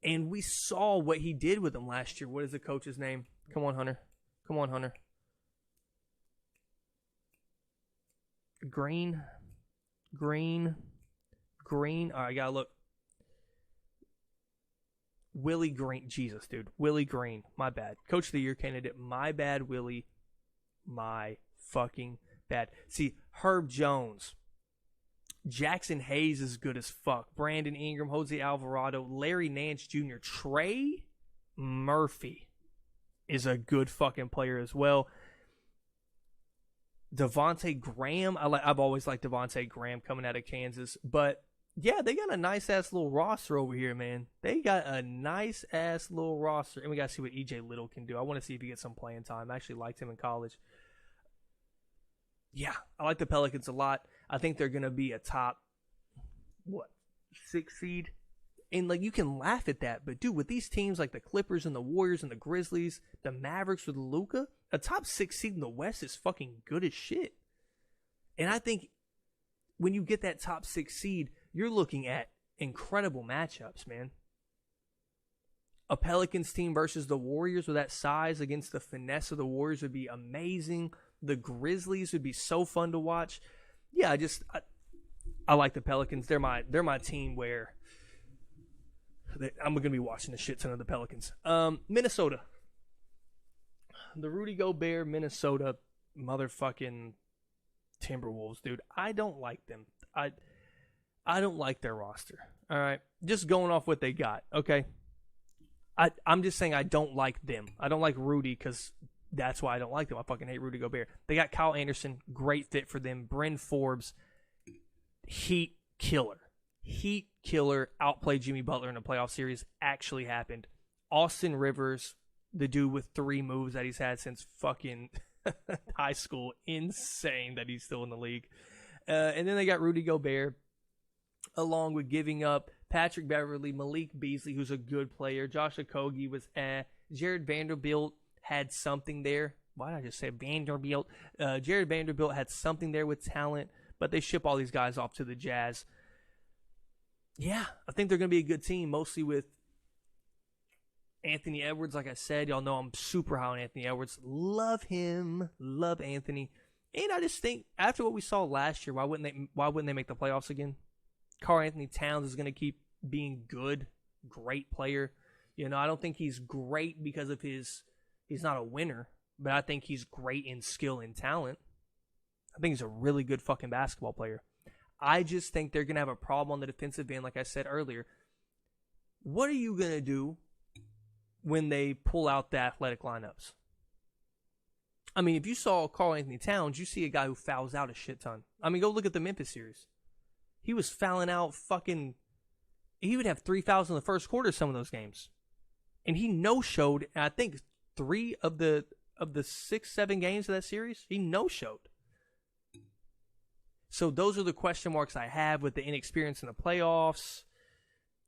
And we saw what he did with them last year. What is the coach's name? Come on, Hunter. Green. All right, I gotta look. Willie Green. Jesus, dude. Willie Green. My bad. Coach of the Year candidate. My bad, Willie. My fucking bad. See, Herb Jones. Jackson Hayes is good as fuck. Brandon Ingram, Jose Alvarado, Larry Nance Jr. Trey Murphy is a good fucking player as well. Devontae Graham. I've always liked Devontae Graham coming out of Kansas. But, yeah, they got a nice-ass little roster over here, man. They got a nice-ass little roster. And we got to see what E.J. Little can do. I want to see if he gets some playing time. I actually liked him in college. Yeah, I like the Pelicans a lot. I think they're going to be a top, 6 seed? And, you can laugh at that. But, dude, with these teams like the Clippers and the Warriors and the Grizzlies, the Mavericks with Luka, a top 6 seed in the West is fucking good as shit. And I think when you get that top 6 seed, you're looking at incredible matchups, man. A Pelicans team versus the Warriors with that size against the finesse of the Warriors would be amazing. The Grizzlies would be so fun to watch. Yeah, I like the Pelicans. They're my team where I'm going to be watching the shit ton of the Pelicans. Minnesota. The Rudy Gobert, Minnesota motherfucking Timberwolves, dude. I don't like them. I don't like their roster. All right? Just going off what they got, okay? I'm just saying I don't like them. I don't like Rudy because that's why I don't like them. I fucking hate Rudy Gobert. They got Kyle Anderson, great fit for them. Bryn Forbes, heat killer. Outplayed Jimmy Butler in a playoff series. Actually happened. Austin Rivers, the dude with 3 moves that he's had since fucking high school. Insane that he's still in the league. And then they got Rudy Gobert, along with giving up Patrick Beverley, Malik Beasley, who's a good player. Josh Okogie was Jared Vanderbilt had something there. Why did I just say Vanderbilt? Jared Vanderbilt had something there with talent, but they ship all these guys off to the Jazz. Yeah, I think they're going to be a good team, mostly with Anthony Edwards. Like I said, y'all know I'm super high on Anthony Edwards. Love him. Love Anthony. And I just think after what we saw last year, why wouldn't they make the playoffs again? Karl Anthony Towns is going to keep being good, great player. I don't think he's great because of he's not a winner, but I think he's great in skill and talent. I think he's a really good fucking basketball player. I just think they're going to have a problem on the defensive end, like I said earlier. What are you going to do when they pull out the athletic lineups? I mean, if you saw Karl-Anthony Towns, you see a guy who fouls out a shit ton. I mean, go look at the Memphis series. He was fouling out fucking... He would have 3 fouls in the first quarter of some of those games. And he no-showed, I think, 3 of the 6-7 games of that series. He no-showed. So those are the question marks I have with the inexperience in the playoffs.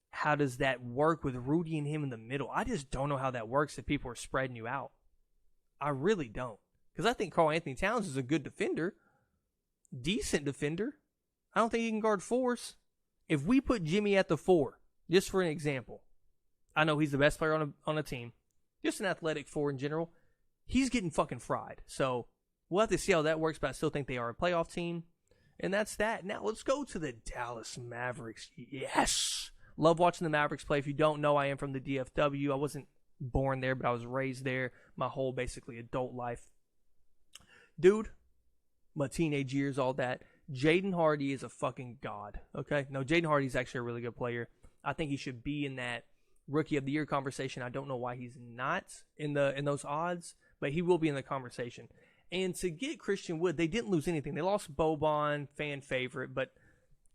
How does that work with Rudy and him in the middle? I just don't know how that works if people are spreading you out. I really don't. Because I think Karl-Anthony Towns is a good defender. Decent defender. I don't think he can guard 4s. If we put Jimmy at the 4, just for an example, I know he's the best player on a team. Just an athletic 4 in general. He's getting fucking fried. So we'll have to see how that works, but I still think they are a playoff team. And that's that. Now let's go to the Dallas Mavericks. Yes! Love watching the Mavericks play. If you don't know, I am from the DFW. I wasn't born there, but I was raised there my whole basically adult life. Dude, my teenage years, all that. Jaden Hardy is a fucking god, okay? No, Jaden Hardy is actually a really good player. I think he should be in that Rookie of the Year conversation. I don't know why he's not in those odds, but he will be in the conversation. And to get Christian Wood, they didn't lose anything. They lost Boban, fan favorite, but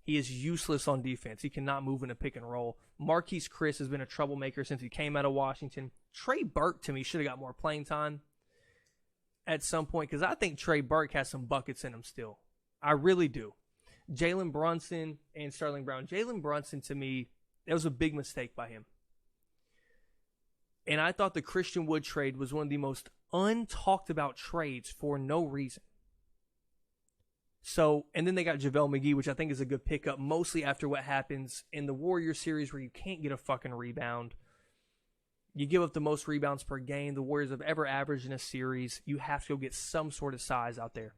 he is useless on defense. He cannot move in a pick and roll. Marquise Chris has been a troublemaker since he came out of Washington. Trey Burke, to me, should have got more playing time at some point because I think Trey Burke has some buckets in him still. I really do. Jalen Brunson and Sterling Brown. Jalen Brunson, to me, that was a big mistake by him. And I thought the Christian Wood trade was one of the most untalked about trades for no reason. So, and then they got JaVale McGee, which I think is a good pickup, mostly after what happens in the Warriors series where you can't get a fucking rebound. You give up the most rebounds per game the Warriors have ever averaged in a series. You have to go get some sort of size out there.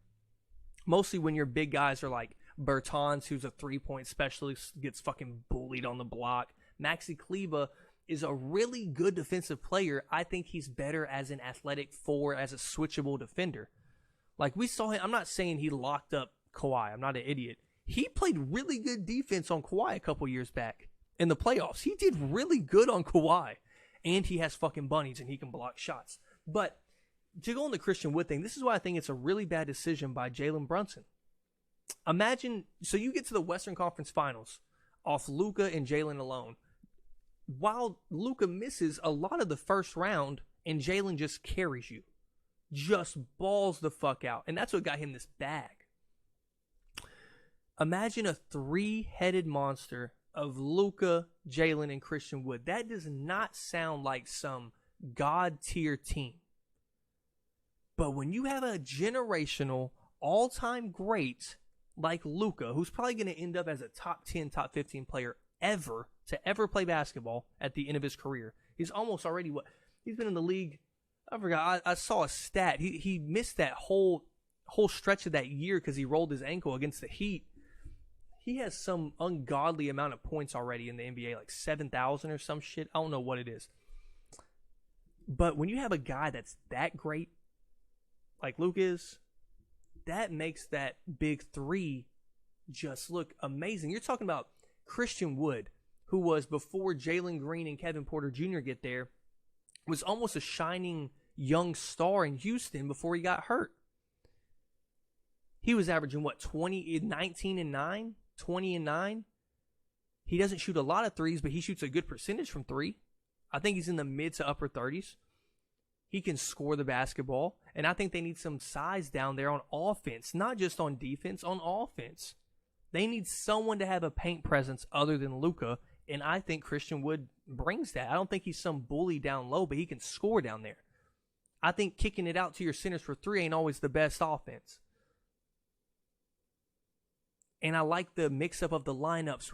Mostly when your big guys are like Bertans, who's a three-point specialist, gets fucking bullied on the block. Maxi Kleber is a really good defensive player. I think he's better as an athletic 4, as a switchable defender. Like we saw him, I'm not saying he locked up Kawhi. I'm not an idiot. He played really good defense on Kawhi a couple years back in the playoffs. He did really good on Kawhi. And he has fucking bunnies and he can block shots. But to go on the Christian Wood thing, this is why I think it's a really bad decision by Jalen Brunson. Imagine, so you get to the Western Conference Finals off Luka and Jalen alone. While Luka misses a lot of the first round and Jalen just carries you. Just balls the fuck out. And that's what got him this bag. Imagine a 3-headed monster of Luka, Jalen, and Christian Wood. That does not sound like some god tier team. But when you have a generational, all-time great like Luka, who's probably going to end up as a top 10, top 15 player ever to ever play basketball at the end of his career. He's almost already he's been in the league. I forgot. I saw a stat. He missed that whole stretch of that year because he rolled his ankle against the Heat. He has some ungodly amount of points already in the NBA, like 7,000 or some shit. I don't know what it is. But when you have a guy that's that great, like Luke is, that makes that big 3 just look amazing. You're talking about Christian Wood, who was, before Jalen Green and Kevin Porter Jr. get there, was almost a shining young star in Houston before he got hurt. He was averaging, 19 and 9? 20 and 9? He doesn't shoot a lot of threes, but he shoots a good percentage from 3. I think he's in the mid to upper 30s. He can score the basketball, and I think they need some size down there on offense, not just on defense, on offense. They need someone to have a paint presence other than Luka, and I think Christian Wood brings that. I don't think he's some bully down low, but he can score down there. I think kicking it out to your centers for 3 ain't always the best offense. And I like the mix-up of the lineups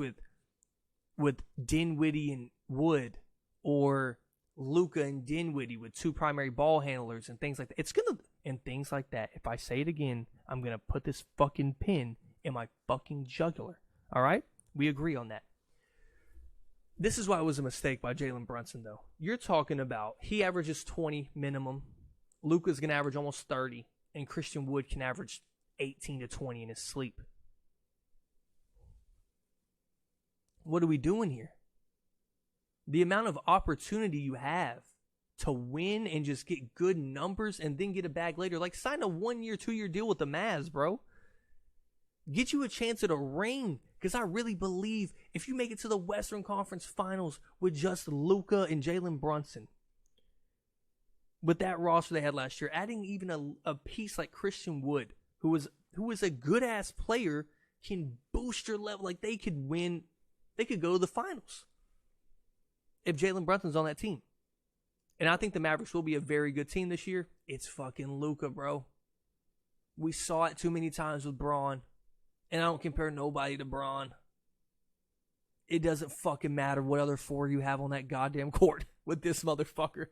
with Dinwiddie and Wood, or Luka and Dinwiddie with 2 primary ball handlers and things like that. And things like that. If I say it again, I'm going to put this fucking pin in my fucking jugular. All right? We agree on that. This is why it was a mistake by Jalen Brunson, though. You're talking about, he averages 20 minimum. Luka's going to average almost 30, and Christian Wood can average 18 to 20 in his sleep. What are we doing here? The amount of opportunity you have to win and just get good numbers and then get a bag later. Like, sign a 1-year, 2-year deal with the Mavs, bro. Get you a chance at a ring. Because I really believe if you make it to the Western Conference Finals with just Luka and Jalen Brunson, with that roster they had last year, adding even a piece like Christian Wood, who is a good-ass player, can boost your level. Like, they could win. They could go to the finals if Jalen Brunson's on that team. And I think the Mavericks will be a very good team this year. It's fucking Luka, bro. We saw it too many times with Braun. And I don't compare nobody to Braun. It doesn't fucking matter what other four you have on that goddamn court with this motherfucker.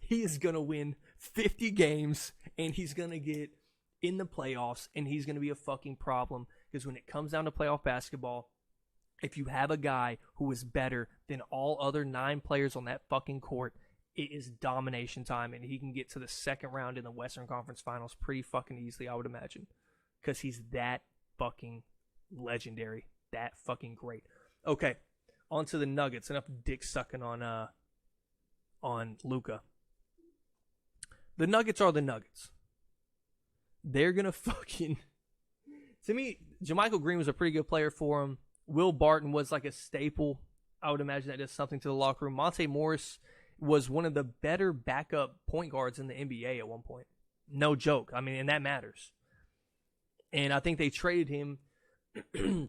He is going to win 50 games, and he's going to get in the playoffs, and he's going to be a fucking problem. Because when it comes down to playoff basketball, if you have a guy who is better than all other 9 players on that fucking court, it is domination time, and he can get to the second round in the Western Conference Finals pretty fucking easily, I would imagine. Because he's that fucking legendary, that fucking great. Okay, on to the Nuggets. Enough dick sucking on Luka. The Nuggets are the Nuggets. They're gonna fucking. To me, JaMychal Green was a pretty good player for him. Will Barton was like a staple. I would imagine that does something to the locker room. Monte Morris was one of the better backup point guards in the NBA at one point. No joke. I mean, and that matters. And I think they traded him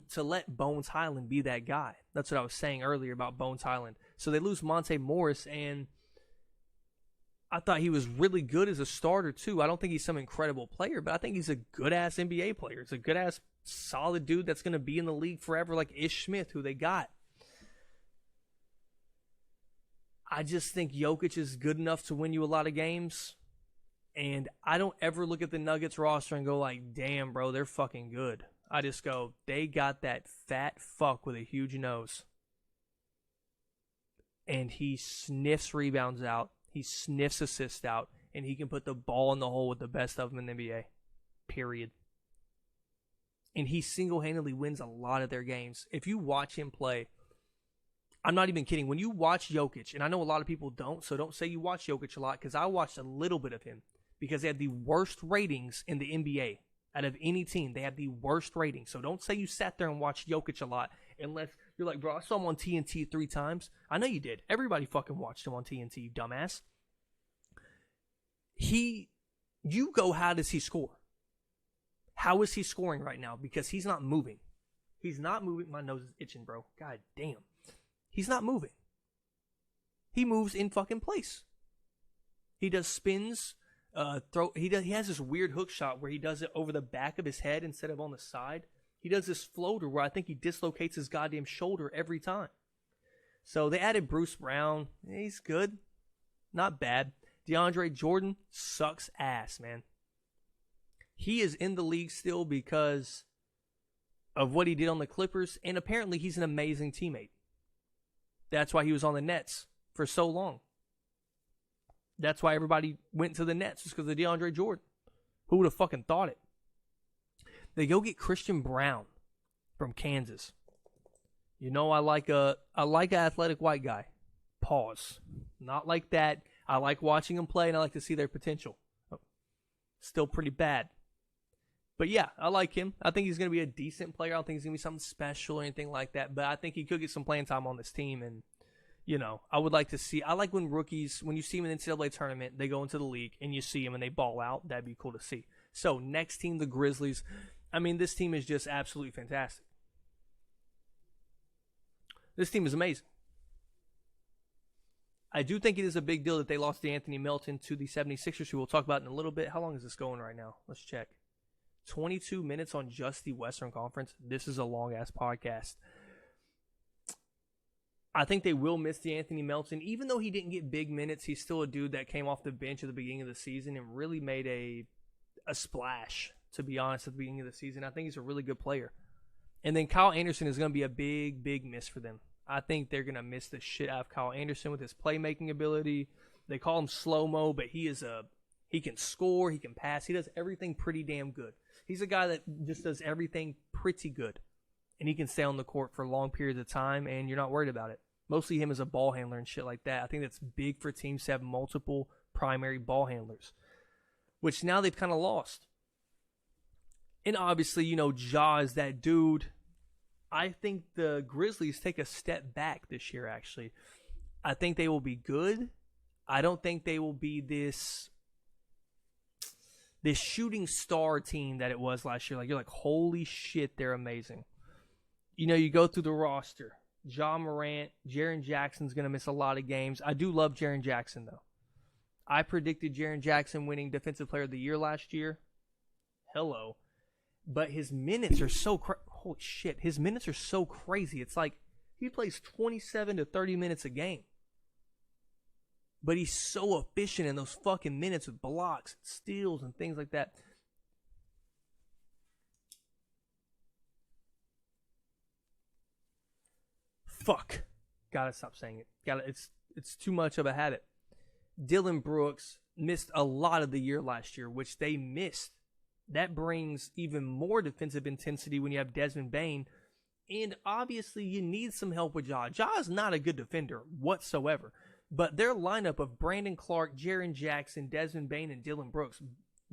to let Bones Highland be that guy. That's what I was saying earlier about Bones Highland. So they lose Monte Morris, and I thought he was really good as a starter, too. I don't think he's some incredible player, but I think he's a good-ass NBA player. He's a good-ass, solid dude that's going to be in the league forever, like Ish Smith, who they got. I just think Jokic is good enough to win you a lot of games. And I don't ever look at the Nuggets roster and go like, damn, bro, they're fucking good. I just go, they got that fat fuck with a huge nose. And he sniffs rebounds out. He sniffs assists out. And he can put the ball in the hole with the best of them in the NBA. Period. And he single-handedly wins a lot of their games. If you watch him play, I'm not even kidding. When you watch Jokic, and I know a lot of people don't, so don't say you watch Jokic a lot, because I watched a little bit of him. Because they have the worst ratings in the NBA. Out of any team, they have the worst ratings. So don't say you sat there and watched Jokic a lot. Unless you're like, bro, I saw him on TNT 3 times. I know you did. Everybody fucking watched him on TNT, you dumbass. You go, how does he score? How is he scoring right now? Because he's not moving. He's not moving. My nose is itching, bro. God damn. He's not moving. He moves in fucking place. He does spins. He has this weird hook shot where he does it over the back of his head instead of on the side. He does this floater where I think he dislocates his goddamn shoulder every time. So they added Bruce Brown. He's good. Not bad. DeAndre Jordan sucks ass, man. He is in the league still because of what he did on the Clippers, and apparently he's an amazing teammate. That's why he was on the Nets for so long. That's why everybody went to the Nets, just because of DeAndre Jordan. Who would have fucking thought it? They go get Christian Brown from Kansas. You know, I like an athletic white guy. Pause. Not like that. I like watching them play, and I like to see their potential. Still pretty bad. But yeah, I like him. I think he's going to be a decent player. I don't think he's going to be something special or anything like that. But I think he could get some playing time on this team, and you know, I would like to see. I like when rookies, when you see them in the NCAA tournament, they go into the league and you see them and they ball out. That'd be cool to see. So, next team, the Grizzlies. I mean, this team is just absolutely fantastic. This team is amazing. I do think it is a big deal that they lost Anthony Melton to the 76ers, who we'll talk about in a little bit. How long is this going right now? Let's check. 22 minutes on just the Western Conference. This is a long-ass podcast. I think they will miss Anthony Melton. Even though he didn't get big minutes, he's still a dude that came off the bench at the beginning of the season and really made a splash, to be honest, at the beginning of the season. I think he's a really good player. And then Kyle Anderson is going to be a big, big miss for them. I think they're going to miss the shit out of Kyle Anderson with his playmaking ability. They call him slow-mo, but he is a He can score, he can pass, he does everything pretty damn good. He's a guy that just does everything pretty good. And he can stay on the court for long periods of time, and you're not worried about it. Mostly him as a ball handler and shit like that. I think that's big for teams to have multiple primary ball handlers, which now they've kind of lost. And obviously, Ja is that dude. I think the Grizzlies take a step back this year, actually. I think they will be good. I don't think they will be this shooting star team that it was last year. Like, you're like, holy shit, they're amazing. You go through the roster. Ja Morant, Jaren Jackson's going to miss a lot of games. I do love Jaren Jackson, though. I predicted Jaren Jackson winning Defensive Player of the Year last year. Hello. But his minutes are so holy shit. His minutes are so crazy. It's like he plays 27 to 30 minutes a game. But he's so efficient in those fucking minutes with blocks and steals and things like that. Fuck. Gotta stop saying it. It's too much of a habit. Dillon Brooks missed a lot of the year last year, which they missed. That brings even more defensive intensity when you have Desmond Bane. And obviously you need some help with Ja. Ja is not a good defender whatsoever. But their lineup of Brandon Clark, Jaren Jackson, Desmond Bane, and Dillon Brooks,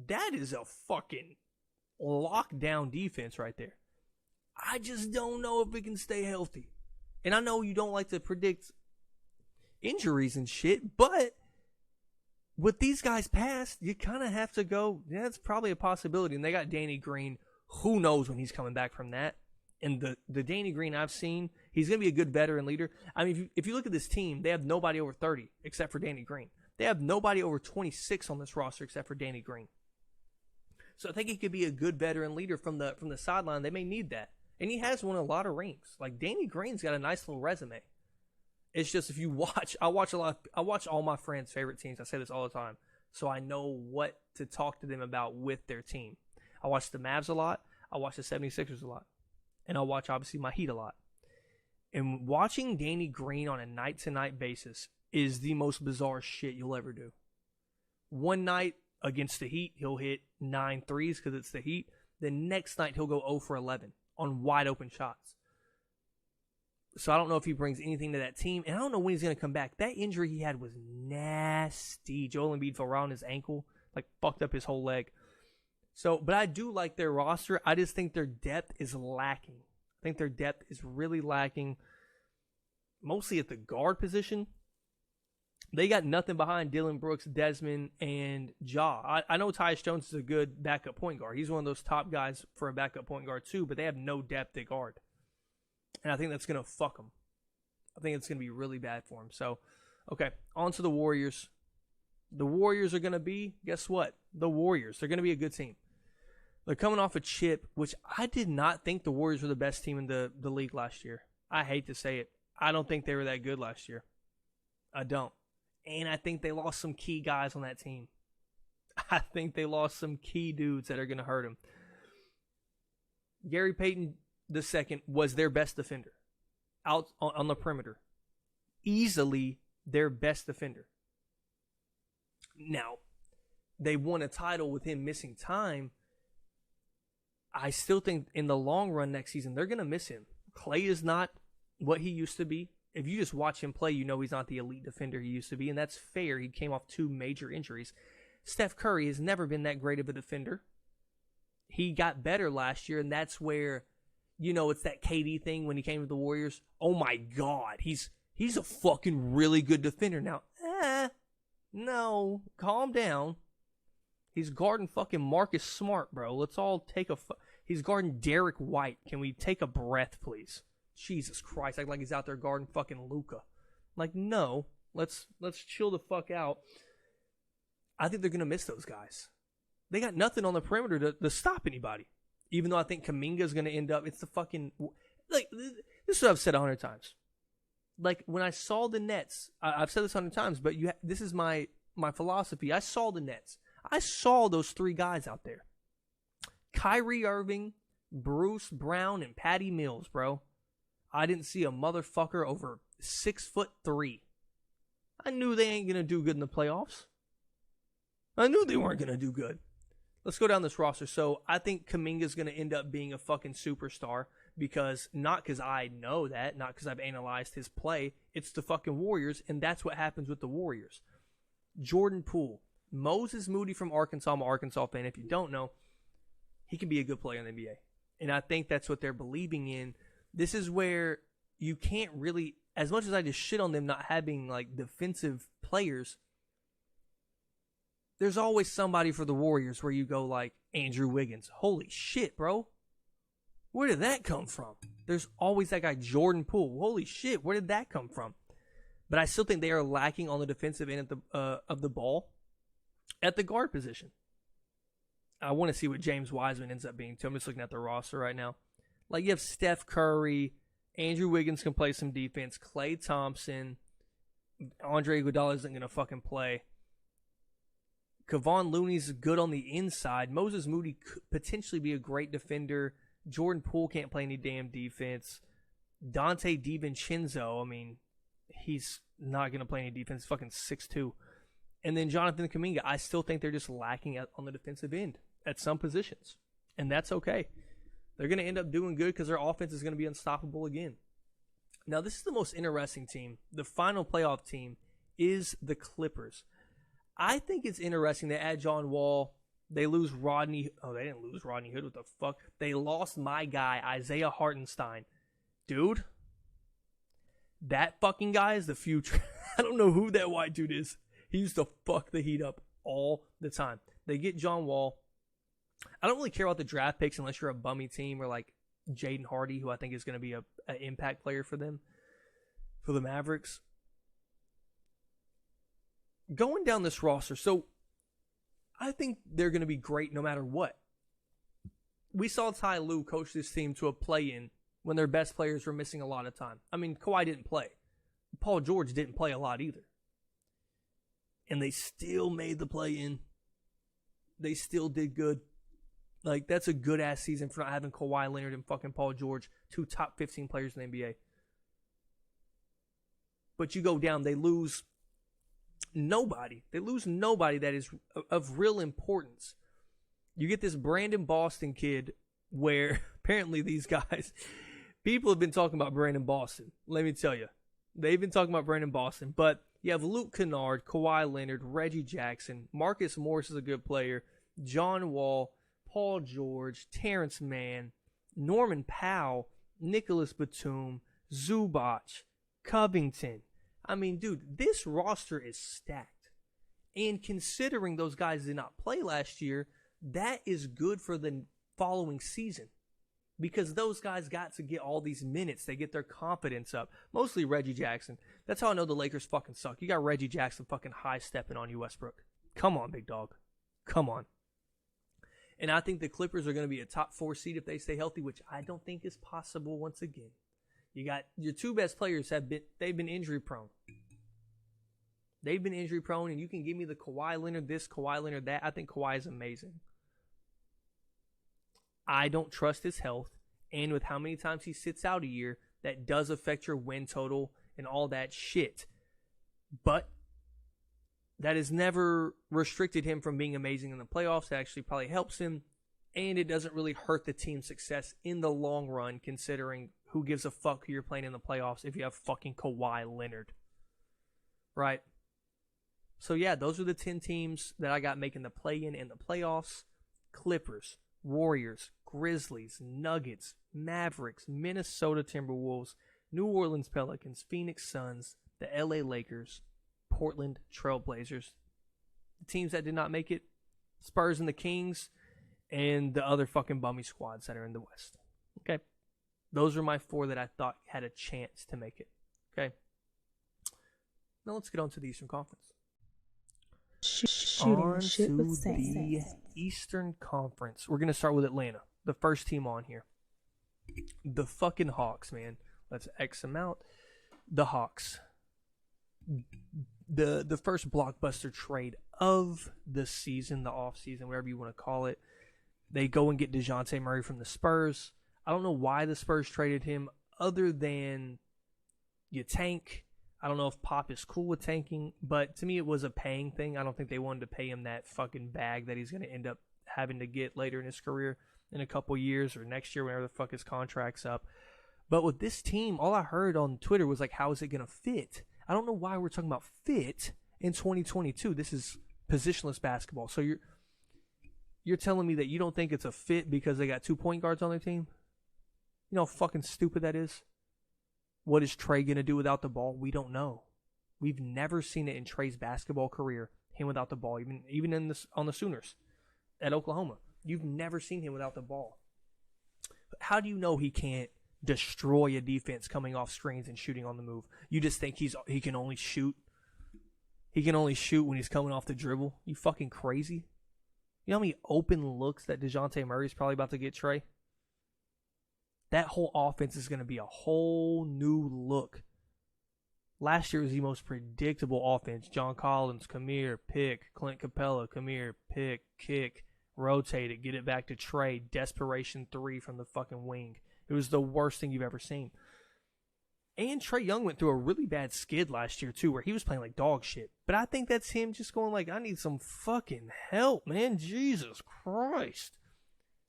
that is a fucking lockdown defense right there. I just don't know if it can stay healthy. And I know you don't like to predict injuries and shit, but with these guys past, you kind of have to go, yeah, it's probably a possibility. And they got Danny Green. Who knows when he's coming back from that? And the Danny Green I've seen, he's going to be a good veteran leader. I mean, if you look at this team, they have nobody over 30 except for Danny Green. They have nobody over 26 on this roster except for Danny Green. So I think he could be a good veteran leader from the sideline. They may need that. And he has won a lot of rings. Like, Danny Green's got a nice little resume. It's just, if you watch, I watch all my friends' favorite teams. I say this all the time. So I know what to talk to them about with their team. I watch the Mavs a lot. I watch the 76ers a lot. And I watch, obviously, my Heat a lot. And watching Danny Green on a night-to-night basis is the most bizarre shit you'll ever do. One night against the Heat, he'll hit 9 threes because it's the Heat. The next night, he'll go 0 for 11 on wide-open shots. So I don't know if he brings anything to that team. And I don't know when he's going to come back. That injury he had was nasty. Joel Embiid fell around his ankle, like fucked up his whole leg. So, but I do like their roster. I just think their depth is lacking. I think their depth is really lacking, mostly at the guard position. They got nothing behind Dillon Brooks, Desmond, and Ja. I know Tyus Jones is a good backup point guard. He's one of those top guys for a backup point guard too, but they have no depth at guard. And I think that's going to fuck them. I think it's going to be really bad for them. So, okay, on to the Warriors. The Warriors are going to be, guess what? The Warriors. They're going to be a good team. They're coming off a chip, which I did not think the Warriors were the best team in the league last year. I hate to say it. I don't think they were that good last year. I don't. And I think they lost some key guys on that team. I think they lost some key dudes that are going to hurt them. Gary Payton II was their best defender out on the perimeter. Easily their best defender. Now, they won a title with him missing time. I still think in the long run next season, they're going to miss him. Klay is not what he used to be. If you just watch him play, you know he's not the elite defender he used to be, and that's fair. He came off 2 major injuries. Steph Curry has never been that great of a defender. He got better last year, and that's where, it's that KD thing when he came to the Warriors. Oh my God, he's a fucking really good defender now. No, calm down. He's guarding fucking Marcus Smart, bro. Let's all take he's guarding Derek White. Can we take a breath, please? Jesus Christ, act like he's out there guarding fucking Luka. Like, no. Let's chill the fuck out. I think they're going to miss those guys. They got nothing on the perimeter to stop anybody. Even though I think Kuminga's going to end up, it's the fucking, like, this is what I've said 100 times. Like, when I saw the Nets, I've said this 100 times, but this is my philosophy. I saw the Nets. I saw those 3 guys out there. Kyrie Irving, Bruce Brown, and Patty Mills, bro. I didn't see a motherfucker over 6'3". I knew they ain't going to do good in the playoffs. I knew they weren't going to do good. Let's go down this roster. So I think Kuminga's going to end up being a fucking superstar because not because I know that, not because I've analyzed his play. It's the fucking Warriors, and that's what happens with the Warriors. Jordan Poole. Moses Moody from Arkansas. I'm an Arkansas fan. If you don't know, he can be a good player in the NBA. And I think that's what they're believing in. This is where you can't really, as much as I just shit on them not having like defensive players, there's always somebody for the Warriors where you go like Andrew Wiggins. Holy shit, bro. Where did that come from? There's always that guy Jordan Poole. Holy shit, where did that come from? But I still think they are lacking on the defensive end of the ball at the guard position. I want to see what James Wiseman ends up being too. I'm just looking at the roster right now. Like you have Steph Curry, Andrew Wiggins can play some defense, Klay Thompson, Andre Iguodala isn't going to fucking play. Kevon Looney's good on the inside. Moses Moody could potentially be a great defender. Jordan Poole can't play any damn defense. Dante DiVincenzo, I mean, he's not going to play any defense. Fucking 6'2". And then Jonathan Kuminga, I still think they're just lacking on the defensive end at some positions. And that's okay. They're going to end up doing good because their offense is going to be unstoppable again. Now, this is the most interesting team. The final playoff team is the Clippers. I think it's interesting. They add John Wall. They lose Rodney. Oh, they didn't lose Rodney Hood. What the fuck? They lost my guy, Isaiah Hartenstein. Dude, that fucking guy is the future. I don't know who that white dude is. He used to fuck the Heat up all the time. They get John Wall. I don't really care about the draft picks unless you're a bummy team or like Jaden Hardy, who I think is going to be an impact player for them, for the Mavericks. Going down this roster, so I think they're going to be great no matter what. We saw Ty Lue coach this team to a play-in when their best players were missing a lot of time. I mean, Kawhi didn't play. Paul George didn't play a lot either. And they still made the play-in. They still did good. Like, that's a good-ass season for not having Kawhi Leonard and fucking Paul George, two top 15 players in the NBA. But you go down, they lose nobody. They lose nobody that is of real importance. You get this Brandon Boston kid where apparently these guys, people have been talking about Brandon Boston. Let me tell you. They've been talking about Brandon Boston. But you have Luke Kennard, Kawhi Leonard, Reggie Jackson, Marcus Morris is a good player, John Wall, Paul George, Terrence Mann, Norman Powell, Nicholas Batum, Zubac, Covington. I mean, dude, this roster is stacked. And considering those guys did not play last year, that is good for the following season. Because those guys got to get all these minutes. They get their confidence up. Mostly Reggie Jackson. That's how I know the Lakers fucking suck. You got Reggie Jackson fucking high-stepping on you, Westbrook. Come on, big dog. Come on. And I think the Clippers are going to be a top 4 seed if they stay healthy, which I don't think is possible once again. You got your two best players they've been injury prone. They've been injury prone, and you can give me the Kawhi Leonard this, Kawhi Leonard that. I think Kawhi is amazing. I don't trust his health, and with how many times he sits out a year, that does affect your win total and all that shit. But that has never restricted him from being amazing in the playoffs. It actually probably helps him, and it doesn't really hurt the team's success in the long run, considering who gives a fuck who you're playing in the playoffs if you have fucking Kawhi Leonard. Right? So yeah, those are the 10 teams that I got making the play-in and the playoffs. Clippers, Warriors, Grizzlies, Nuggets, Mavericks, Minnesota Timberwolves, New Orleans Pelicans, Phoenix Suns, the LA Lakers, Portland Trailblazers. The teams that did not make it, Spurs and the Kings, and the other fucking bummy squads that are in the West. Okay? Those are my 4 that I thought had a chance to make it. Okay? Now let's get on to the Eastern Conference. On to the Eastern Conference. We're going to start with Atlanta, the first team on here. The fucking Hawks, man. Let's X them out. The Hawks. The first blockbuster trade of the season, the offseason, whatever you want to call it. They go and get DeJounte Murray from the Spurs. I don't know why the Spurs traded him other than you tank. I don't know if Pop is cool with tanking, but to me it was a paying thing. I don't think they wanted to pay him that fucking bag that he's going to end up having to get later in his career in a couple years or next year whenever the fuck his contract's up. But with this team, all I heard on Twitter was like, how is it going to fit? I don't know why we're talking about fit in 2022. This is positionless basketball. So you're telling me that you don't think it's a fit because they got 2 point guards on their team? You know how fucking stupid that is? What is Trey going to do without the ball? We don't know. We've never seen it in Trey's basketball career, him without the ball, even in this, on the Sooners at Oklahoma. You've never seen him without the ball. But how do you know he can't destroy a defense coming off screens and shooting on the move? You just think he can only shoot? He can only shoot when he's coming off the dribble? You fucking crazy? You know how many open looks that DeJounte Murray's probably about to get Trey? That whole offense is going to be a whole new look. Last year was the most predictable offense. John Collins, come here, pick. Clint Capella, come here, pick, kick, rotate it, get it back to Trey. Desperation 3 from the fucking wing. It was the worst thing you've ever seen. And Trae Young went through a really bad skid last year, too, where he was playing like dog shit. But I think that's him just going like, I need some fucking help, man. Jesus Christ.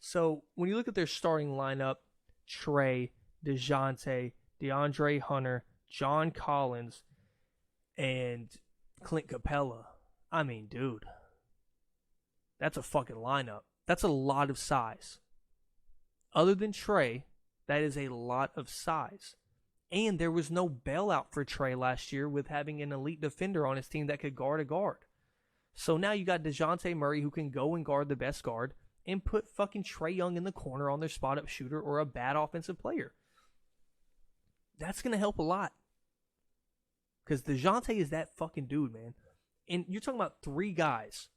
So when you look at their starting lineup, Trey, DeJounte, DeAndre Hunter, John Collins, and Clint Capella. I mean, dude. That's a fucking lineup. That's a lot of size. Other than Trey, that is a lot of size. And there was no bailout for Trey last year with having an elite defender on his team that could guard a guard. So now you got DeJounte Murray who can go and guard the best guard and put fucking Trae Young in the corner on their spot-up shooter or a bad offensive player. That's going to help a lot. Because DeJounte is that fucking dude, man. And you're talking about 3 guys.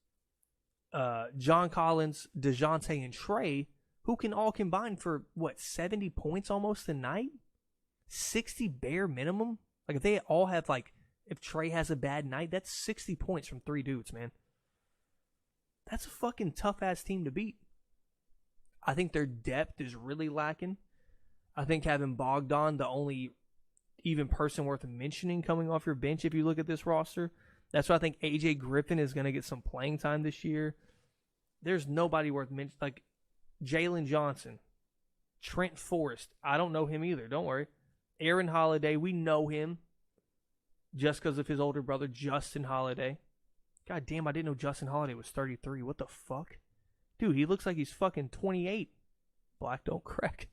John Collins, DeJounte, and Trey, who can all combine for, 70 points almost a night? 60 bare minimum? Like, if they all have, if Trey has a bad night, that's 60 points from 3 dudes, man. That's a fucking tough-ass team to beat. I think their depth is really lacking. I think having Bogdan, the only even person worth mentioning coming off your bench if you look at this roster. That's why I think AJ Griffin is going to get some playing time this year. There's nobody worth mentioning. Like Jalen Johnson, Trent Forrest. I don't know him either. Don't worry. Aaron Holiday, we know him just because of his older brother, Justin Holiday. God damn, I didn't know Justin Holiday was 33. What the fuck? Dude, he looks like he's fucking 28. Black don't crack.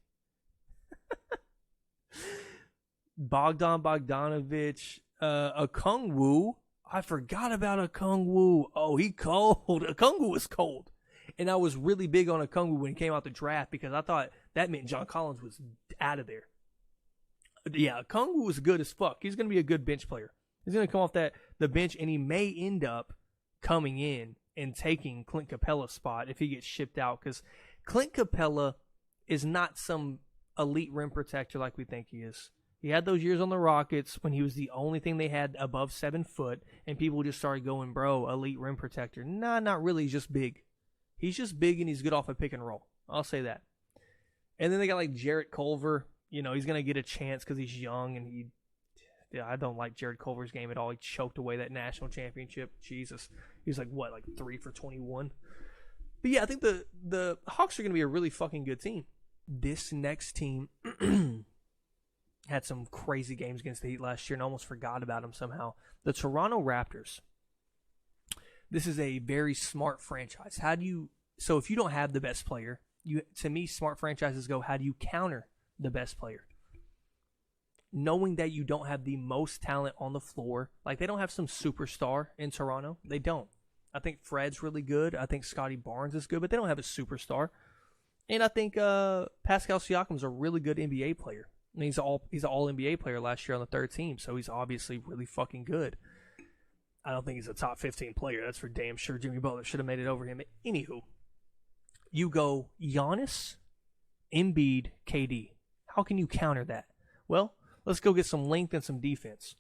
Bogdan Bogdanovic, Okongwu. I forgot about Okongwu. Oh, he cold. Okongwu was cold. And I was really big on Okongwu when he came out the draft because I thought that meant John Collins was out of there. Yeah, Okongwu was good as fuck. He's going to be a good bench player. He's going to come off the bench, and he may end up coming in and taking Clint Capella's spot if he gets shipped out because Clint Capella is not some elite rim protector like we think he is. He had those years on the Rockets when he was the only thing they had above 7 foot, and people just started going, bro, elite rim protector. Nah, not really. He's just big. He's just big, and he's good off a pick and roll. I'll say that. And then they got like Jarrett Culver. You know, he's going to get a chance because he's young, and I don't like Jared Culver's game at all. He choked away that national championship. Jesus. He was like 3 for 21? But yeah, I think the Hawks are going to be a really fucking good team. This next team had some crazy games against the Heat last year and almost forgot about them somehow. The Toronto Raptors. This is a very smart franchise. So if you don't have the best player, to me, smart franchises go, how do you counter the best player? Knowing that you don't have the most talent on the floor, like they don't have some superstar in Toronto. They don't. I think Fred's really good. I think Scotty Barnes is good, but they don't have a superstar. And I think Pascal Siakam's a really good NBA player. I mean, he's an all NBA player last year on the 3rd team, so he's obviously really fucking good. I don't think he's a top 15 player. That's for damn sure. Jimmy Butler should have made it over him. Anywho, you go Giannis, Embiid, KD. How can you counter that? Well, let's go get some length and some defense.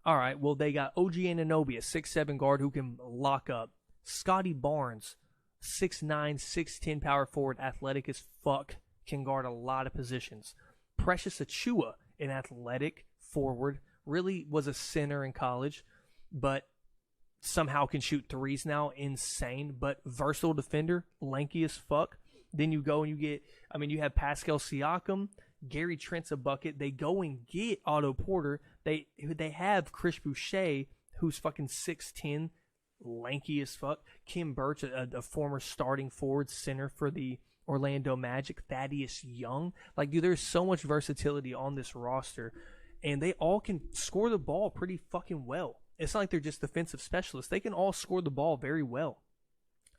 All right, well, they got OG Anunoby, a 6'7" guard who can lock up. Scotty Barnes, 6'9", 6'10" power forward, athletic as fuck, can guard a lot of positions. Precious Achiuwa, an athletic forward really was a center in college, but somehow can shoot threes now. Insane, but versatile defender, lanky as fuck. Then you go and you get, you have Pascal Siakam, Gary Trent's a bucket. They go and get Otto Porter. They have Chris Boucher, who's fucking 6'10", lanky as fuck. Kim Birch, a former starting forward center for the Orlando Magic. Thaddeus Young. Like, dude, there's so much versatility on this roster, and they all can score the ball pretty fucking well. It's not like they're just defensive specialists. They can all score the ball very well.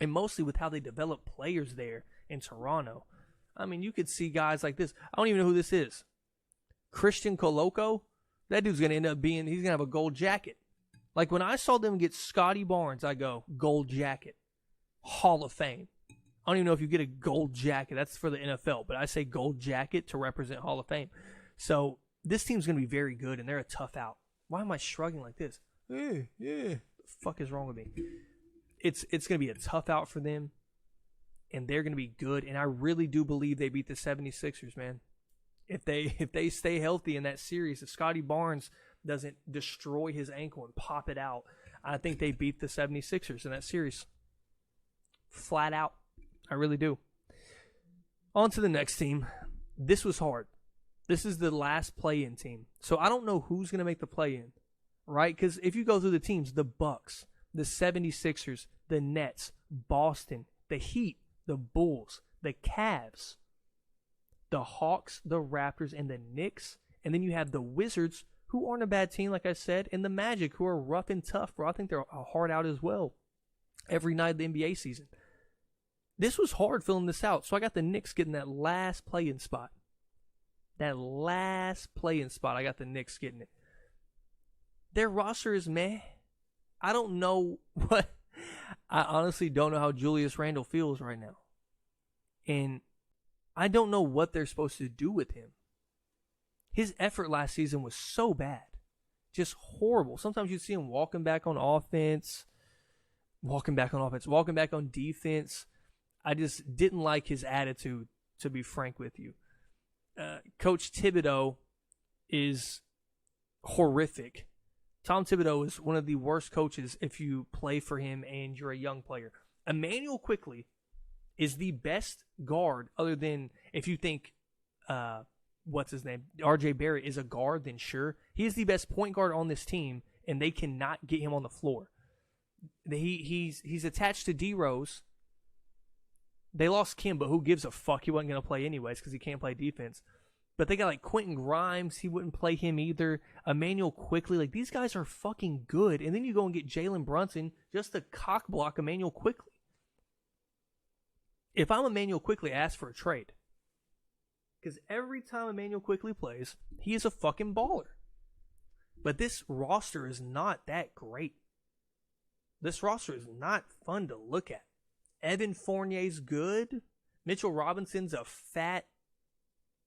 And mostly with how they develop players there in Toronto. You could see guys like this. I don't even know who this is. Christian Koloko. That dude's going to end up he's going to have a gold jacket. Like, when I saw them get Scotty Barnes, I go, gold jacket. Hall of Fame. I don't even know if you get a gold jacket. That's for the NFL. But I say gold jacket to represent Hall of Fame. So, this team's going to be very good, and they're a tough out. Why am I shrugging like this? Yeah. The fuck is wrong with me? It's going to be a tough out for them, and they're going to be good. And I really do believe they beat the 76ers, man. If they stay healthy in that series, if Scotty Barnes doesn't destroy his ankle and pop it out, I think they beat the 76ers in that series. Flat out. I really do. On to the next team. This was hard. This is the last play-in team. So I don't know who's going to make the play-in, right? Because if you go through the teams, the Bucks, the 76ers, the Nets, Boston, the Heat, the Bulls, the Cavs, the Hawks, the Raptors, and the Knicks. And then you have the Wizards, who aren't a bad team, like I said, and the Magic, who are rough and tough, bro. I think they're a hard out as well every night of the NBA season. This was hard filling this out, so I got the Knicks getting that last play-in spot. That last play-in spot, I got the Knicks getting it. Their roster is meh. I don't know what... I honestly don't know how Julius Randle feels right now. And I don't know what they're supposed to do with him. His effort last season was so bad. Just horrible. Sometimes you'd see him walking back on defense. I just didn't like his attitude, to be frank with you. Coach Thibodeau is horrific. Tom Thibodeau is one of the worst coaches if you play for him and you're a young player. Immanuel Quickley is the best guard, other than if you think, what's his name? RJ Barrett is a guard, then sure. He is the best point guard on this team, and they cannot get him on the floor. He's attached to D Rose. They lost Kim, but who gives a fuck? He wasn't going to play anyways because he can't play defense. But they got like Quentin Grimes. He wouldn't play him either. Immanuel Quickley. Like, these guys are fucking good. And then you go and get Jalen Brunson just to cock block Immanuel Quickley. If I'm Immanuel Quickley, I ask for a trade. Because every time Immanuel Quickley plays, he is a fucking baller. But this roster is not that great. This roster is not fun to look at. Evan Fournier's good. Mitchell Robinson's a fat,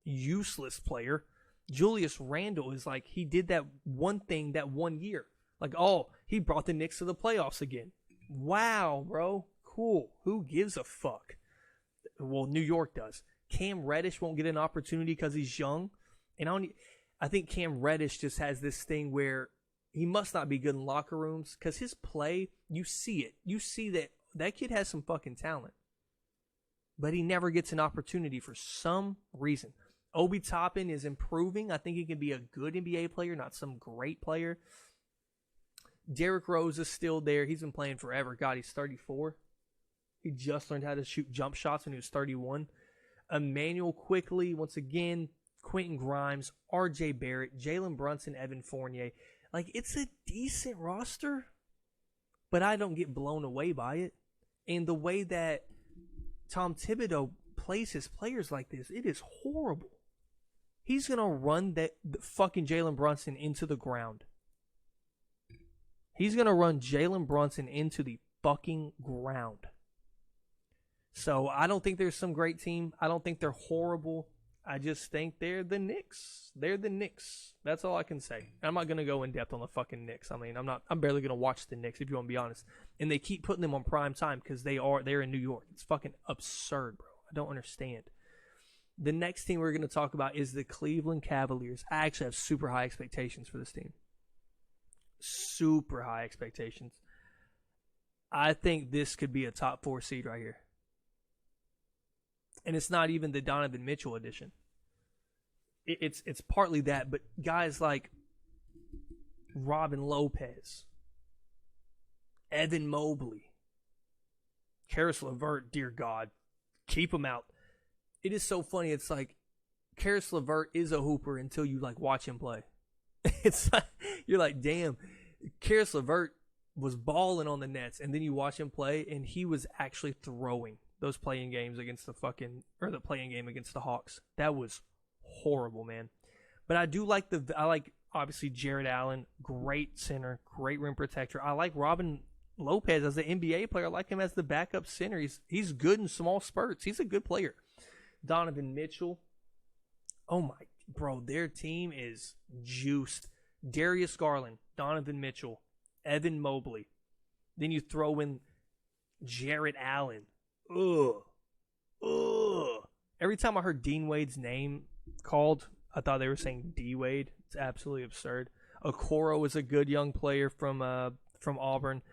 useless player. Julius Randle is like, he did that one thing that 1 year. Like, oh, he brought the Knicks to the playoffs again. Wow, bro. Cool. Who gives a fuck? Well, New York does. Cam Reddish won't get an opportunity because he's young. And I think Cam Reddish just has this thing where he must not be good in locker rooms because his play, you see it. You see that kid has some fucking talent. But he never gets an opportunity for some reason. Obi Toppin is improving. I think he can be a good NBA player, not some great player. Derrick Rose is still there. He's been playing forever. God, he's 34. He just learned how to shoot jump shots when he was 31. Immanuel Quickley, once again, Quentin Grimes, RJ Barrett, Jalen Brunson, Evan Fournier. Like, it's a decent roster, but I don't get blown away by it. And the way that Tom Thibodeau plays his players like this, it is horrible. He's going to run the fucking Jalen Brunson into the ground. He's going to run Jalen Brunson into the fucking ground. So I don't think there's some great team. I don't think they're horrible. I just think they're the Knicks. They're the Knicks. That's all I can say. I'm not going to go in depth on the fucking Knicks. I mean, I'm barely going to watch the Knicks, if you want to be honest. And they keep putting them on prime time because they're in New York. It's fucking absurd, bro. I don't understand. The next team we're going to talk about is the Cleveland Cavaliers. I actually have super high expectations for this team. super high expectations. I think this could be a top 4 seed right here. And it's not even the Donovan Mitchell edition. It's partly that, but guys like Robin Lopez, Evan Mobley, Karis LeVert, dear God, keep him out. It is so funny. It's like Karis LeVert is a hooper until you like watch him play. It's like, you're like, damn, Karis LeVert was balling on the Nets, and then you watch him play, and he was actually throwing those playing games against the playing game against the Hawks. That was horrible, man. But I do like obviously Jared Allen, great center, great rim protector. I like Robin Lopez as an NBA player. I like him as the backup center. He's good in small spurts. He's a good player. Donovan Mitchell. Oh my, bro, their team is juiced. Darius Garland, Donovan Mitchell, Evan Mobley. Then you throw in Jared Allen. Ugh. Every time I heard Dean Wade's name called, I thought they were saying D Wade. It's absolutely absurd. Okoro is a good young player from Auburn.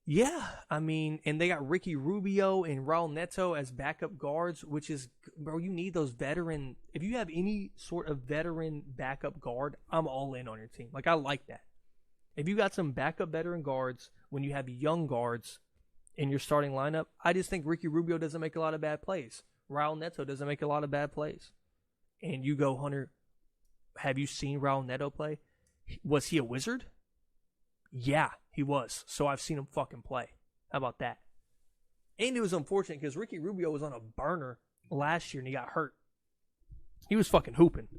Yeah, I mean, and they got Ricky Rubio and Raul Neto as backup guards, which is, bro, you need those veteran. If you have any sort of veteran backup guard, I'm all in on your team. Like, I like that. If you got some backup veteran guards when you have young guards in your starting lineup, I just think Ricky Rubio doesn't make a lot of bad plays. Raul Neto doesn't make a lot of bad plays. And you go, Hunter, have you seen Raul Neto play? Was he a wizard? Yeah, he was. So I've seen him fucking play. How about that? And it was unfortunate because Ricky Rubio was on a burner last year and he got hurt. He was fucking hooping.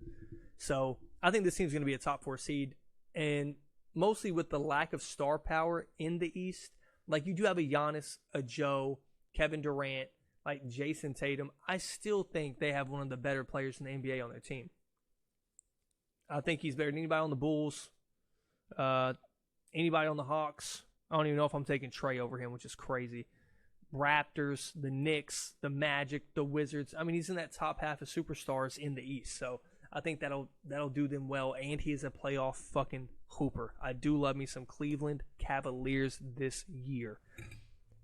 So I think this team's going to be a top 4 seed. And mostly with the lack of star power in the East, like you do have a Giannis, a Joe, Kevin Durant, like Jason Tatum. I still think they have one of the better players in the NBA on their team. I think he's better than anybody on the Bulls. Anybody on the Hawks. I don't even know if I'm taking Trey over him, which is crazy. Raptors, the Knicks, the Magic, the Wizards. I mean, he's in that top half of superstars in the East. So I think that'll do them well. And he is a playoff fucking hooper. I do love me some Cleveland Cavaliers this year.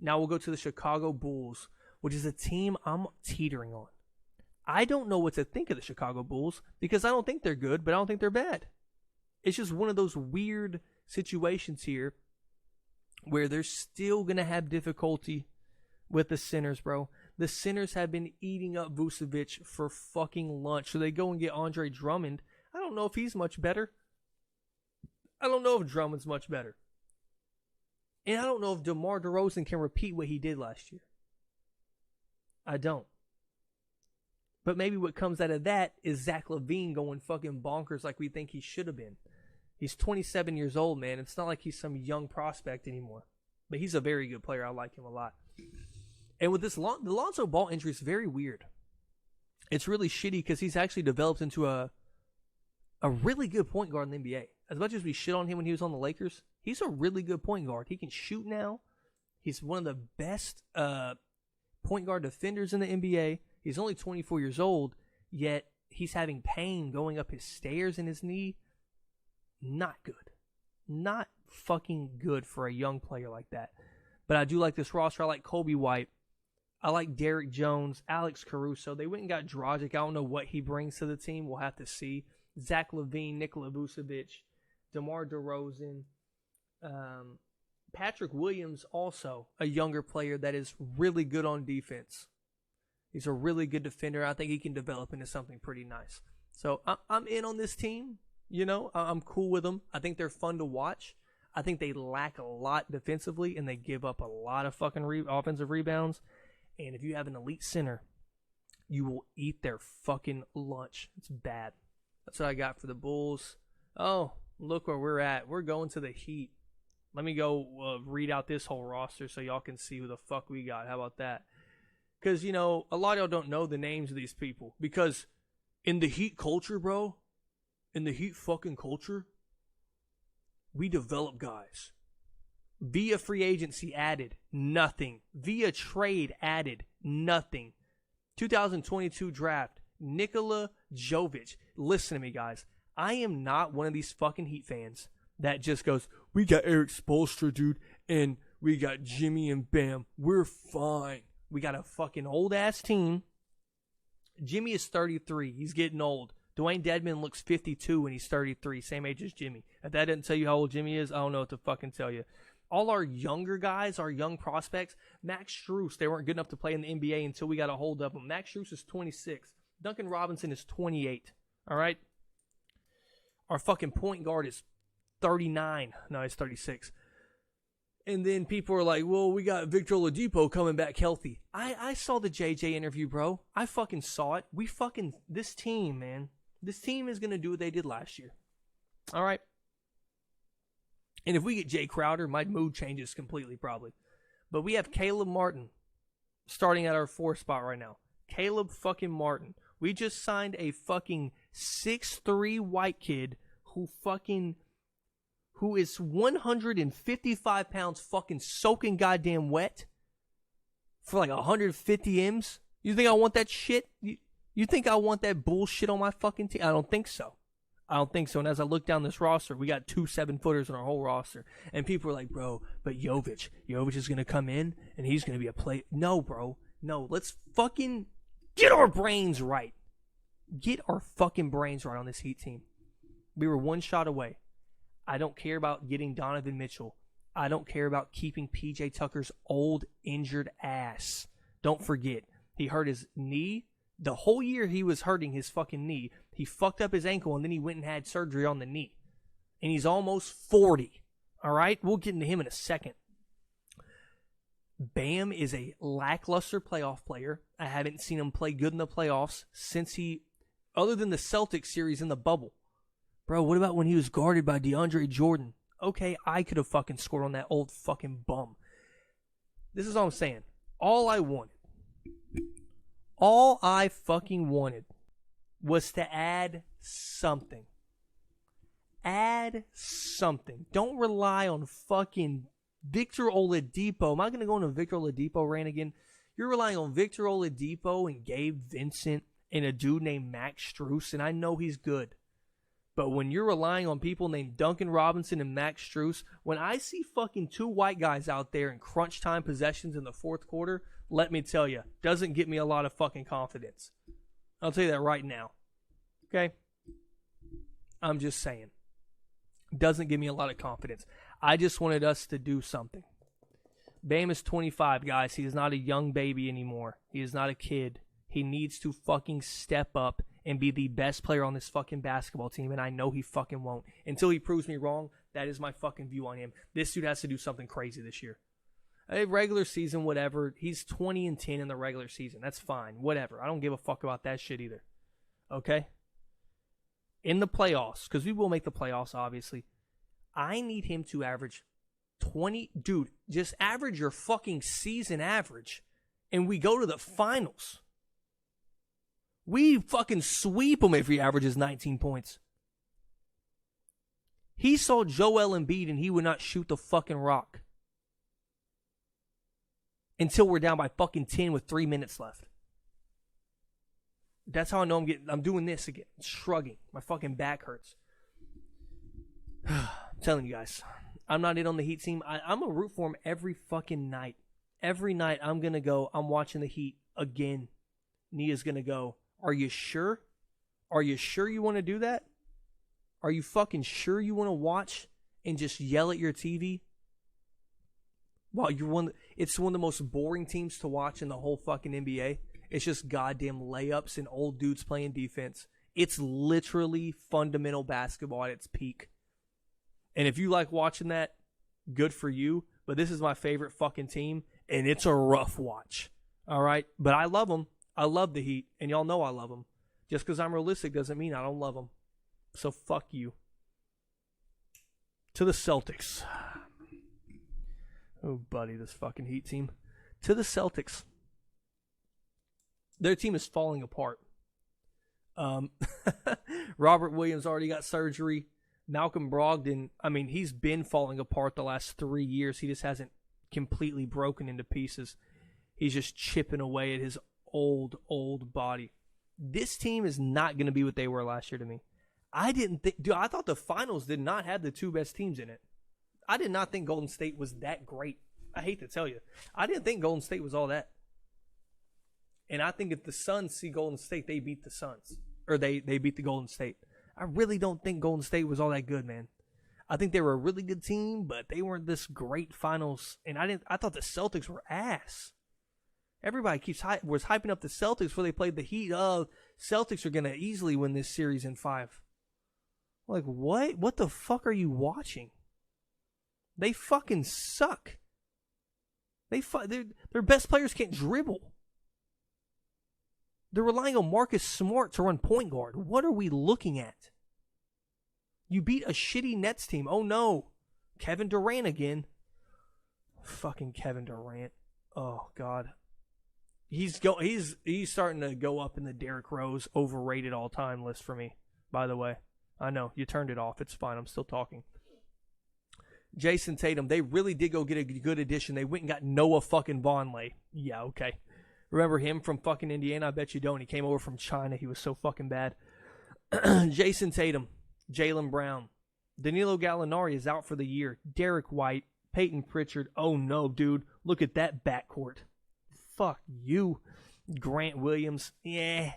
Now we'll go to the Chicago Bulls, which is a team I'm teetering on. I don't know what to think of the Chicago Bulls because I don't think they're good, but I don't think they're bad. It's just one of those weird situations here where they're still going to have difficulty with the centers, bro. The centers have been eating up Vucevic for fucking lunch. So they go and get Andre Drummond. I don't know if he's much better. I don't know if Drummond's much better. And I don't know if DeMar DeRozan can repeat what he did last year. I don't. But maybe what comes out of that is Zach LaVine going fucking bonkers like we think he should have been. He's 27 years old, man. It's not like he's some young prospect anymore. But he's a very good player. I like him a lot. And with this, the Lonzo Ball injury is very weird. It's really shitty because he's actually developed into a really good point guard in the NBA. As much as we shit on him when he was on the Lakers, he's a really good point guard. He can shoot now. He's one of the best point guard defenders in the NBA. He's only 24 years old, yet he's having pain going up his stairs in his knee. Not good. Not fucking good for a young player like that. But I do like this roster. I like Kobe White. I like Derrick Jones, Alex Caruso. They went and got Dragic. I don't know what he brings to the team. We'll have to see. Zach LaVine, Nikola Vucevic, DeMar DeRozan. Patrick Williams, also a younger player that is really good on defense. He's a really good defender. I think he can develop into something pretty nice. So I'm in on this team. You know, I'm cool with them. I think they're fun to watch. I think they lack a lot defensively, and they give up a lot of fucking offensive rebounds. And if you have an elite center, you will eat their fucking lunch. It's bad. That's what I got for the Bulls. Oh, look where we're at. We're going to the Heat. Let me go read out this whole roster so y'all can see who the fuck we got. How about that? Because, you know, a lot of y'all don't know the names of these people. Because in the Heat culture, bro, in the Heat fucking culture, we develop guys. Via free agency added nothing. Via trade added nothing. 2022 draft, Nikola Jovic. Listen to me, guys. I am not one of these fucking Heat fans that just goes, we got Eric Spoelstra, dude, and we got Jimmy and Bam. We're fine. We got a fucking old-ass team. Jimmy is 33. He's getting old. Dwayne Dedman looks 52 and he's 33, same age as Jimmy. If that doesn't tell you how old Jimmy is, I don't know what to fucking tell you. All our younger guys, our young prospects, Max Strus, they weren't good enough to play in the NBA until we got a hold of them. Max Strus is 26. Duncan Robinson is 28. All right? Our fucking point guard is 39. No, he's 36. And then people are like, well, we got Victor Oladipo coming back healthy. I saw the JJ interview, bro. I fucking saw it. This team, man. This team is going to do what they did last year. All right? And if we get Jay Crowder, my mood changes completely probably. But we have Caleb Martin starting at our 4th spot right now. Caleb fucking Martin. We just signed a fucking 6'3" white kid who is 155 pounds fucking soaking goddamn wet for like 150 M's. You think I want that shit? You think I want that bullshit on my fucking team? I don't think so. And as I look down this roster, we got 2 7-footers in our whole roster. And people are like, bro, but Jovic is going to come in and he's going to be a play. No, bro. No, let's fucking get our brains right. Get our fucking brains right on this Heat team. We were 1 shot away. I don't care about getting Donovan Mitchell. I don't care about keeping PJ Tucker's old, injured ass. Don't forget, he hurt his knee. The whole year he was hurting his fucking knee. He fucked up his ankle, and then he went and had surgery on the knee. And he's almost 40. All right? We'll get into him in a second. Bam is a lackluster playoff player. I haven't seen him play good in the playoffs since other than the Celtics series in the bubble. Bro, what about when he was guarded by DeAndre Jordan? Okay, I could have fucking scored on that old fucking bum. This is all I'm saying. All I fucking wanted was to add something. Add something. Don't rely on fucking Victor Oladipo. Am I going to go on a Victor Oladipo rant again? You're relying on Victor Oladipo and Gabe Vincent and a dude named Max Strus, and I know he's good. But when you're relying on people named Duncan Robinson and Max Strus, when I see fucking 2 white guys out there in crunch time possessions in the 4th quarter, let me tell you, doesn't get me a lot of fucking confidence. I'll tell you that right now. Okay? I'm just saying. Doesn't give me a lot of confidence. I just wanted us to do something. Bam is 25, guys. He is not a young baby anymore. He is not a kid. He needs to fucking step up and be the best player on this fucking basketball team, and I know he fucking won't. Until he proves me wrong, that is my fucking view on him. This dude has to do something crazy this year. A regular season, whatever. He's 20-10 in the regular season. That's fine. Whatever. I don't give a fuck about that shit either. Okay? In the playoffs, because we will make the playoffs, obviously, I need him to average 20. Dude, just average your fucking season average, and we go to the finals. We fucking sweep him if he averages 19 points. He saw Joel Embiid and he would not shoot the fucking rock. Until we're down by fucking 10 with 3 minutes left. That's how I know I'm doing this again. I'm shrugging. My fucking back hurts. I'm telling you guys. I'm not in on the Heat team. I'm a root for him every fucking night. Every night I'm going to go, I'm watching the Heat again. Nia's going to go, are you sure? Are you sure you want to do that? Are you fucking sure you want to watch and just yell at your TV? Wow, it's one of the most boring teams to watch in the whole fucking NBA. It's just goddamn layups and old dudes playing defense. It's literally fundamental basketball at its peak. And if you like watching that, good for you. But this is my favorite fucking team, and it's a rough watch. All right? But I love them. I love the Heat, and y'all know I love them. Just because I'm realistic doesn't mean I don't love them. So fuck you. To the Celtics. Oh, buddy, this fucking Heat team. To the Celtics. Their team is falling apart. Robert Williams already got surgery. Malcolm Brogdon, I mean, he's been falling apart the last 3 years. He just hasn't completely broken into pieces. He's just chipping away at his old body. This team is not going to be what they were last year to me. I didn't think, dude, I thought the finals did not have the two best teams in it. I did not think Golden State was that great. I hate to tell you. I didn't think Golden State was all that. And I think if the Suns see Golden State, they beat the Suns. Or they beat the Golden State. I really don't think Golden State was all that good, man. I think they were a really good team, but they weren't this great finals. And I thought the Celtics were ass. Everybody was hyping up the Celtics before they played the Heat. Oh, Celtics are going to easily win this series in 5. Like, what? What the fuck are you watching? They fucking suck. Their best players can't dribble. They're relying on Marcus Smart to run point guard. What are we looking at? You beat a shitty Nets team. Oh no. Kevin Durant again. Fucking Kevin Durant. Oh God. He's starting to go up in the Derrick Rose overrated all-time list for me, by the way. I know, you turned it off. It's fine. I'm still talking. Jason Tatum, they really did go get a good addition. They went and got Noah fucking Vonleh. Yeah, okay. Remember him from fucking Indiana? I bet you don't. He came over from China. He was so fucking bad. Jason Tatum, Jaylen Brown. Danilo Gallinari is out for the year. Derek White, Peyton Pritchard. Oh no, dude. Look at that backcourt. Fuck you. Grant Williams. Yeah.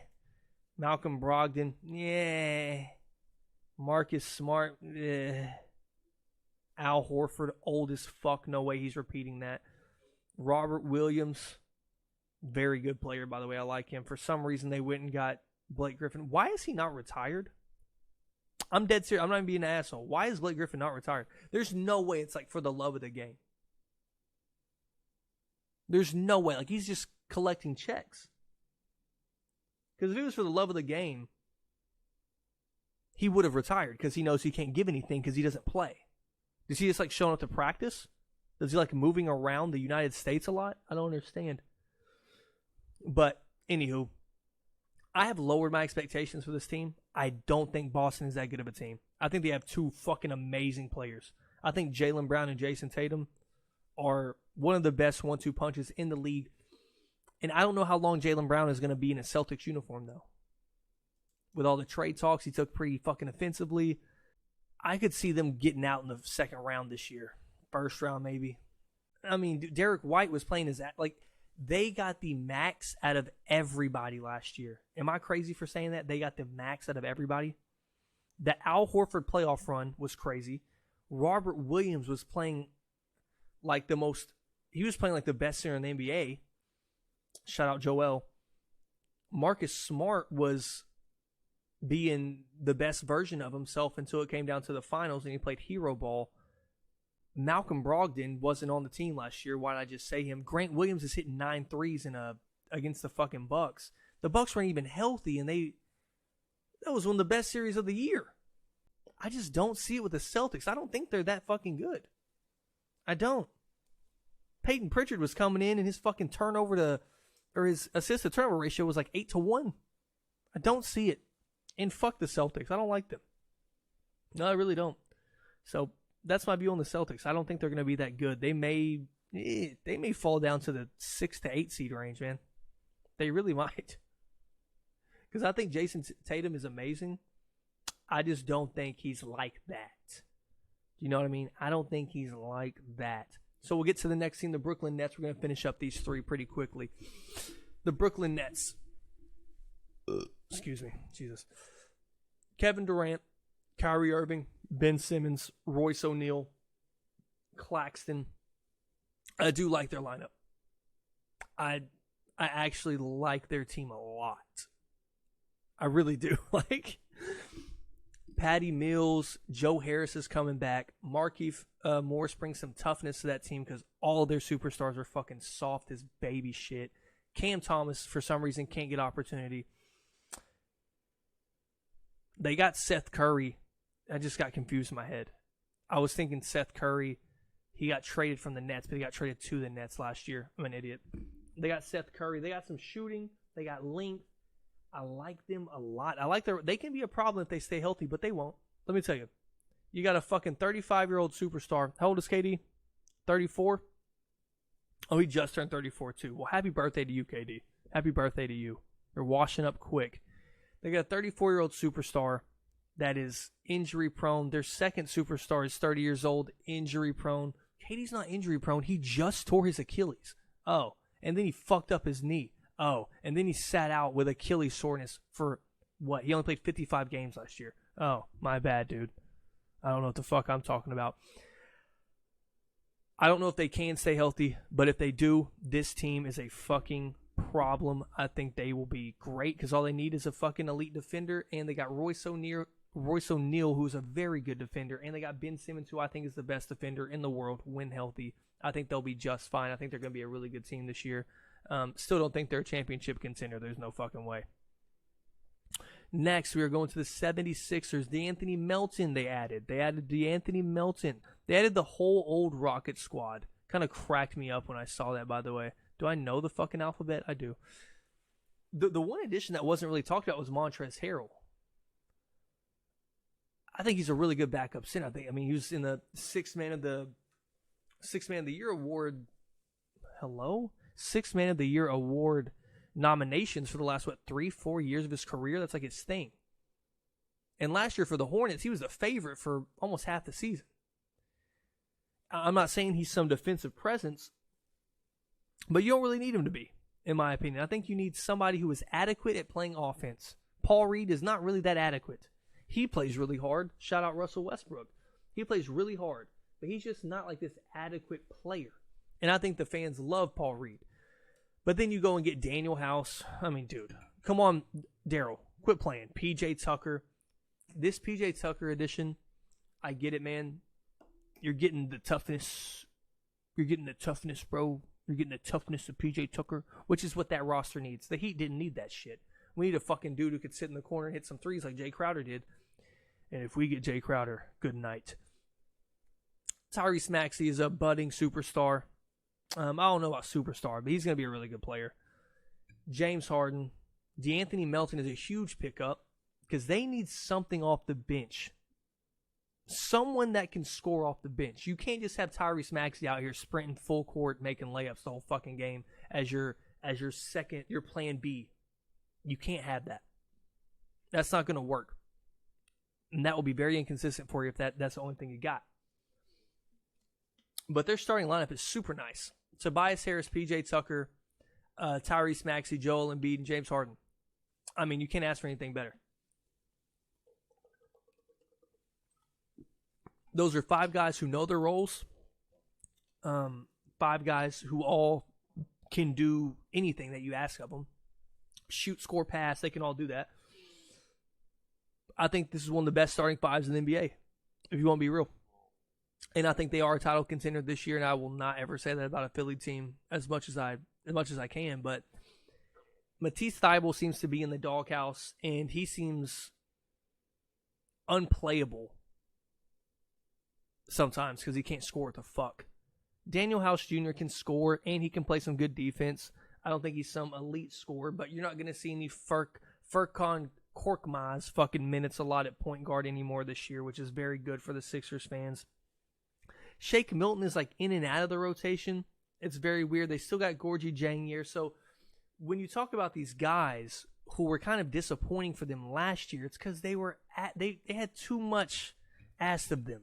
Malcolm Brogdon. Yeah. Marcus Smart. Yeah. Al Horford, old as fuck. No way he's repeating that. Robert Williams. Very good player, by the way. I like him. For some reason, they went and got Blake Griffin. Why is he not retired? I'm dead serious. I'm not even being an asshole. Why is Blake Griffin not retired? There's no way it's like for the love of the game. There's no way. Like, he's just collecting checks. Because if it was for the love of the game, he would have retired because he knows he can't give anything because he doesn't play. Does he just like showing up to practice? Does he like moving around the United States a lot? I don't understand. But, anywho, I have lowered my expectations for this team. I don't think Boston is that good of a team. I think they have two fucking amazing players. I think Jaylen Brown and Jason Tatum are one of the best 1-2 punches in the league. And I don't know how long Jaylen Brown is going to be in a Celtics uniform, though. With all the trade talks he took pretty fucking offensively, I could see them getting out in the second round this year. First round, maybe. I mean, Derek White was playing his... Like, they got the max out of everybody last year. Am I crazy for saying that? They got the max out of everybody. The Al Horford playoff run was crazy. Robert Williams was playing like the most... He was playing like the best center in the NBA. Shout out Joel. Marcus Smart was being the best version of himself until it came down to the finals and he played hero ball. Malcolm Brogdon wasn't on the team last year. Why did I just say him? Grant Williams is hitting 9 threes against the fucking Bucks. The Bucks weren't even healthy, and that was one of the best series of the year. I just don't see it with the Celtics. I don't think they're that fucking good. I don't. Peyton Pritchard was coming in, and his fucking his assist to turnover ratio was like 8-1. I don't see it. And fuck the Celtics. I don't like them. No, I really don't. So that's my view on the Celtics. I don't think they're going to be that good. They may fall down to the 6 to 8 seed range, man. They really might. Because I think Jason Tatum is amazing. I just don't think he's like that. You know what I mean? I don't think he's like that. So we'll get to the next team, the Brooklyn Nets. We're going to finish up these three pretty quickly. The Brooklyn Nets. Excuse me. Jesus. Kevin Durant, Kyrie Irving, Ben Simmons, Royce O'Neal, Claxton. I do like their lineup. I actually like their team a lot. I really do. Like, Patty Mills, Joe Harris is coming back. Markieff Morris brings some toughness to that team because all of their superstars are fucking soft as baby shit. Cam Thomas, for some reason, can't get opportunity. They got Seth Curry. I just got confused in my head. I was thinking Seth Curry, he got traded from the Nets, but he got traded to the Nets last year. I'm an idiot. They got Seth Curry. They got some shooting. They got length. I like them a lot. They can be a problem if they stay healthy, but they won't. Let me tell you. You got a fucking 35-year-old superstar. How old is KD? 34? Oh, he just turned 34 too. Well, happy birthday to you, KD. Happy birthday to you. You're washing up quick. They got a 34-year-old superstar that is injury prone. Their second superstar is 30 years old, injury prone. KD's not injury prone. He just tore his Achilles. Oh, and then he fucked up his knee. Oh, and then he sat out with Achilles soreness for what? He only played 55 games last year. Oh, my bad, dude. I don't know what the fuck I'm talking about. I don't know if they can stay healthy, but if they do, this team is a fucking problem. I think they will be great because all they need is a fucking elite defender, and they got Royce O'Neal, who's a very good defender, and they got Ben Simmons, who I think is the best defender in the world when healthy. I think they'll be just fine. I think they're going to be a really good team this year. Still don't think they're a championship contender. There's no fucking way. Next, we are going to the 76ers. DeAnthony Melton they added. They added DeAnthony Melton. They added the whole old Rocket squad. Kind of cracked me up when I saw that, by the way. Do I know the fucking alphabet? I do. The one addition that wasn't really talked about was Montrezl Harrell. I think he's a really good backup center. I mean, he was in the Sixth Man of the Year award. Hello? Sixth Man of the Year award nominations for the last 3-4 years of his career. That's like his thing. And last year for the Hornets, he was a favorite for almost half the season. I'm not saying he's some defensive presence, but you don't really need him to be, in my opinion. I think you need somebody who is adequate at playing offense. Paul Reed is not really that adequate. He plays really hard. Shout out Russell Westbrook. He plays really hard, but he's just not like this adequate player. And I think the fans love Paul Reed. But then you go and get Daniel House. I mean, dude, come on, Daryl, quit playing. PJ Tucker. This PJ Tucker edition, I get it, man. You're getting the toughness. You're getting the toughness, bro. You're getting the toughness of PJ Tucker, which is what that roster needs. The Heat didn't need that shit. We need a fucking dude who could sit in the corner and hit some threes like Jay Crowder did. And if we get Jay Crowder, good night. Tyrese Maxey is a budding superstar. I don't know about superstar, but he's going to be a really good player. James Harden. DeAnthony Melton is a huge pickup because they need something off the bench. Someone that can score off the bench. You can't just have Tyrese Maxey out here sprinting full court, making layups the whole fucking game as your plan B. You can't have that. That's not going to work. And that will be very inconsistent for you if that's the only thing you got. But their starting lineup is super nice. Tobias Harris, PJ Tucker, Tyrese Maxey, Joel Embiid, and James Harden. I mean, you can't ask for anything better. Those are 5 guys who know their roles. 5 guys who all can do anything that you ask of them. Shoot, score, pass, they can all do that. I think this is one of the best starting 5s in the NBA, if you want to be real. And I think they are a title contender this year, and I will not ever say that about a Philly team as much as I can. But Matisse Thybulle seems to be in the doghouse, and he seems unplayable sometimes because he can't score what the fuck. Daniel House Jr. can score, and he can play some good defense. I don't think he's some elite scorer, but you're not going to see any Furkan Korkmaz fucking minutes a lot at point guard anymore this year, which is very good for the Sixers fans. Shake Milton is like in and out of the rotation. It's very weird. They still got Gorgie Jangier. So when you talk about these guys who were kind of disappointing for them last year, it's because they had too much asked of them.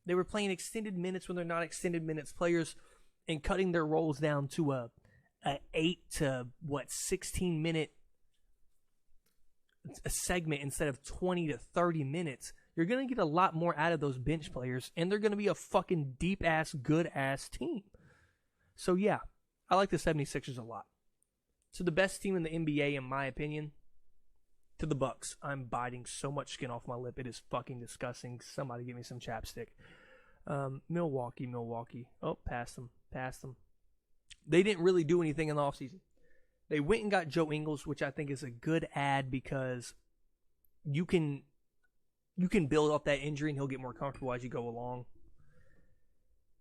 They were playing extended minutes when they're not extended minutes players and cutting their roles down to a 8 to 16 minute a segment instead of 20 to 30 minutes. You're going to get a lot more out of those bench players, and they're going to be a fucking deep-ass, good-ass team. So, yeah, I like the 76ers a lot. So, the best team in the NBA, in my opinion, to the Bucks. I'm biting so much skin off my lip. It is fucking disgusting. Somebody give me some chapstick. Milwaukee. Oh, passed them. They didn't really do anything in the offseason. They went and got Joe Ingles, which I think is a good add because you can build up that injury and he'll get more comfortable as you go along.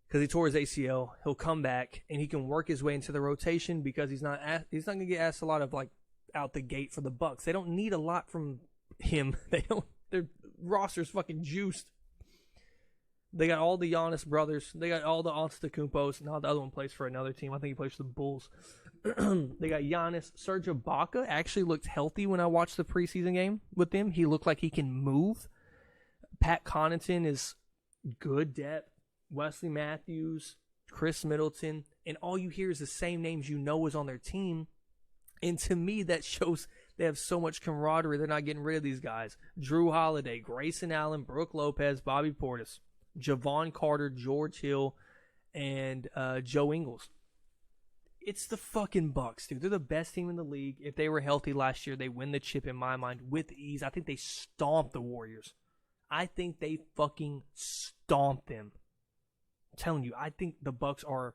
Because he tore his ACL, he'll come back and he can work his way into the rotation because he's not going to get asked a lot of like out the gate for the Bucks. They don't need a lot from him. Their roster's fucking juiced. They got all the Giannis brothers. They got all the Antetokounmpos. Now the other one plays for another team. I think he plays for the Bulls. They got Giannis. Serge Ibaka actually looked healthy when I watched the preseason game with them. He looked like he can move. Pat Connaughton is good depth. Wesley Matthews, Chris Middleton, and all you hear is the same names you know is on their team. And to me, that shows they have so much camaraderie. They're not getting rid of these guys. Drew Holiday, Grayson Allen, Brooke Lopez, Bobby Portis, Javon Carter, George Hill, and Joe Ingles. It's the fucking Bucks, dude. They're the best team in the league. If they were healthy last year, they win the chip in my mind with ease. I think they stomped the Warriors. I think they fucking stomped them. I'm telling you, I think the Bucks are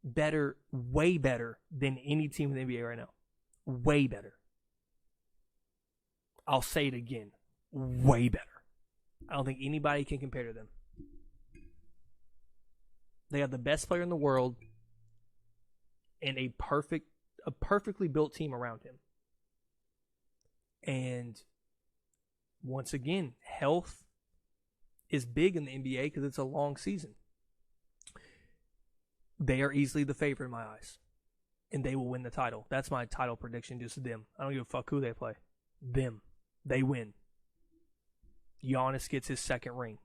better, way better than any team in the NBA right now. Way better. I'll say it again. Way better. I don't think anybody can compare to them. They have the best player in the world and a perfectly built team around him. And once again, health is big in the NBA because it's a long season. They are easily the favorite in my eyes. And they will win the title. That's my title prediction, just them. I don't give a fuck who they play. Them. They win. Giannis gets his second ring.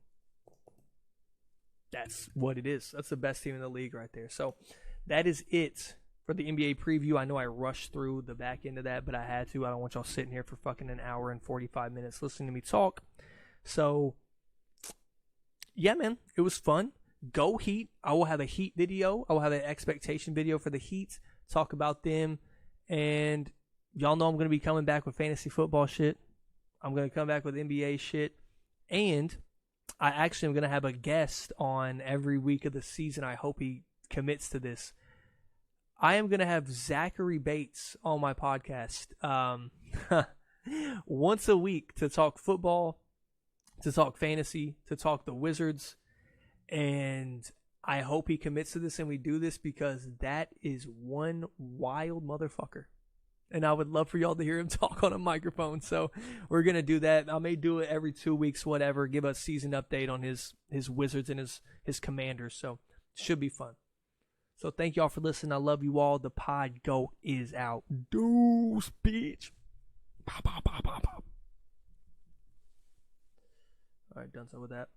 That's what it is. That's the best team in the league right there. So that is it for the NBA preview. I know I rushed through the back end of that, but I had to. I don't want y'all sitting here for fucking an hour and 45 minutes listening to me talk. So, yeah, man. It was fun. Go Heat. I will have a Heat video. I will have an expectation video for the Heat. Talk about them. And y'all know I'm going to be coming back with fantasy football shit. I'm going to come back with NBA shit. And I actually am going to have a guest on every week of the season. I hope he commits to this. I am going to have Zachary Bates on my podcast once a week to talk football, to talk fantasy, to talk the Wizards. And I hope he commits to this and we do this because that is one wild motherfucker. And I would love for y'all to hear him talk on a microphone. So we're going to do that. I may do it every 2 weeks, whatever. Give a season update on his Wizards and his Commanders. So it should be fun. So thank y'all for listening. I love you all. The pod go is out. Deuce, bitch. Pop, pop, pop, pop, pop. All right, done so with that.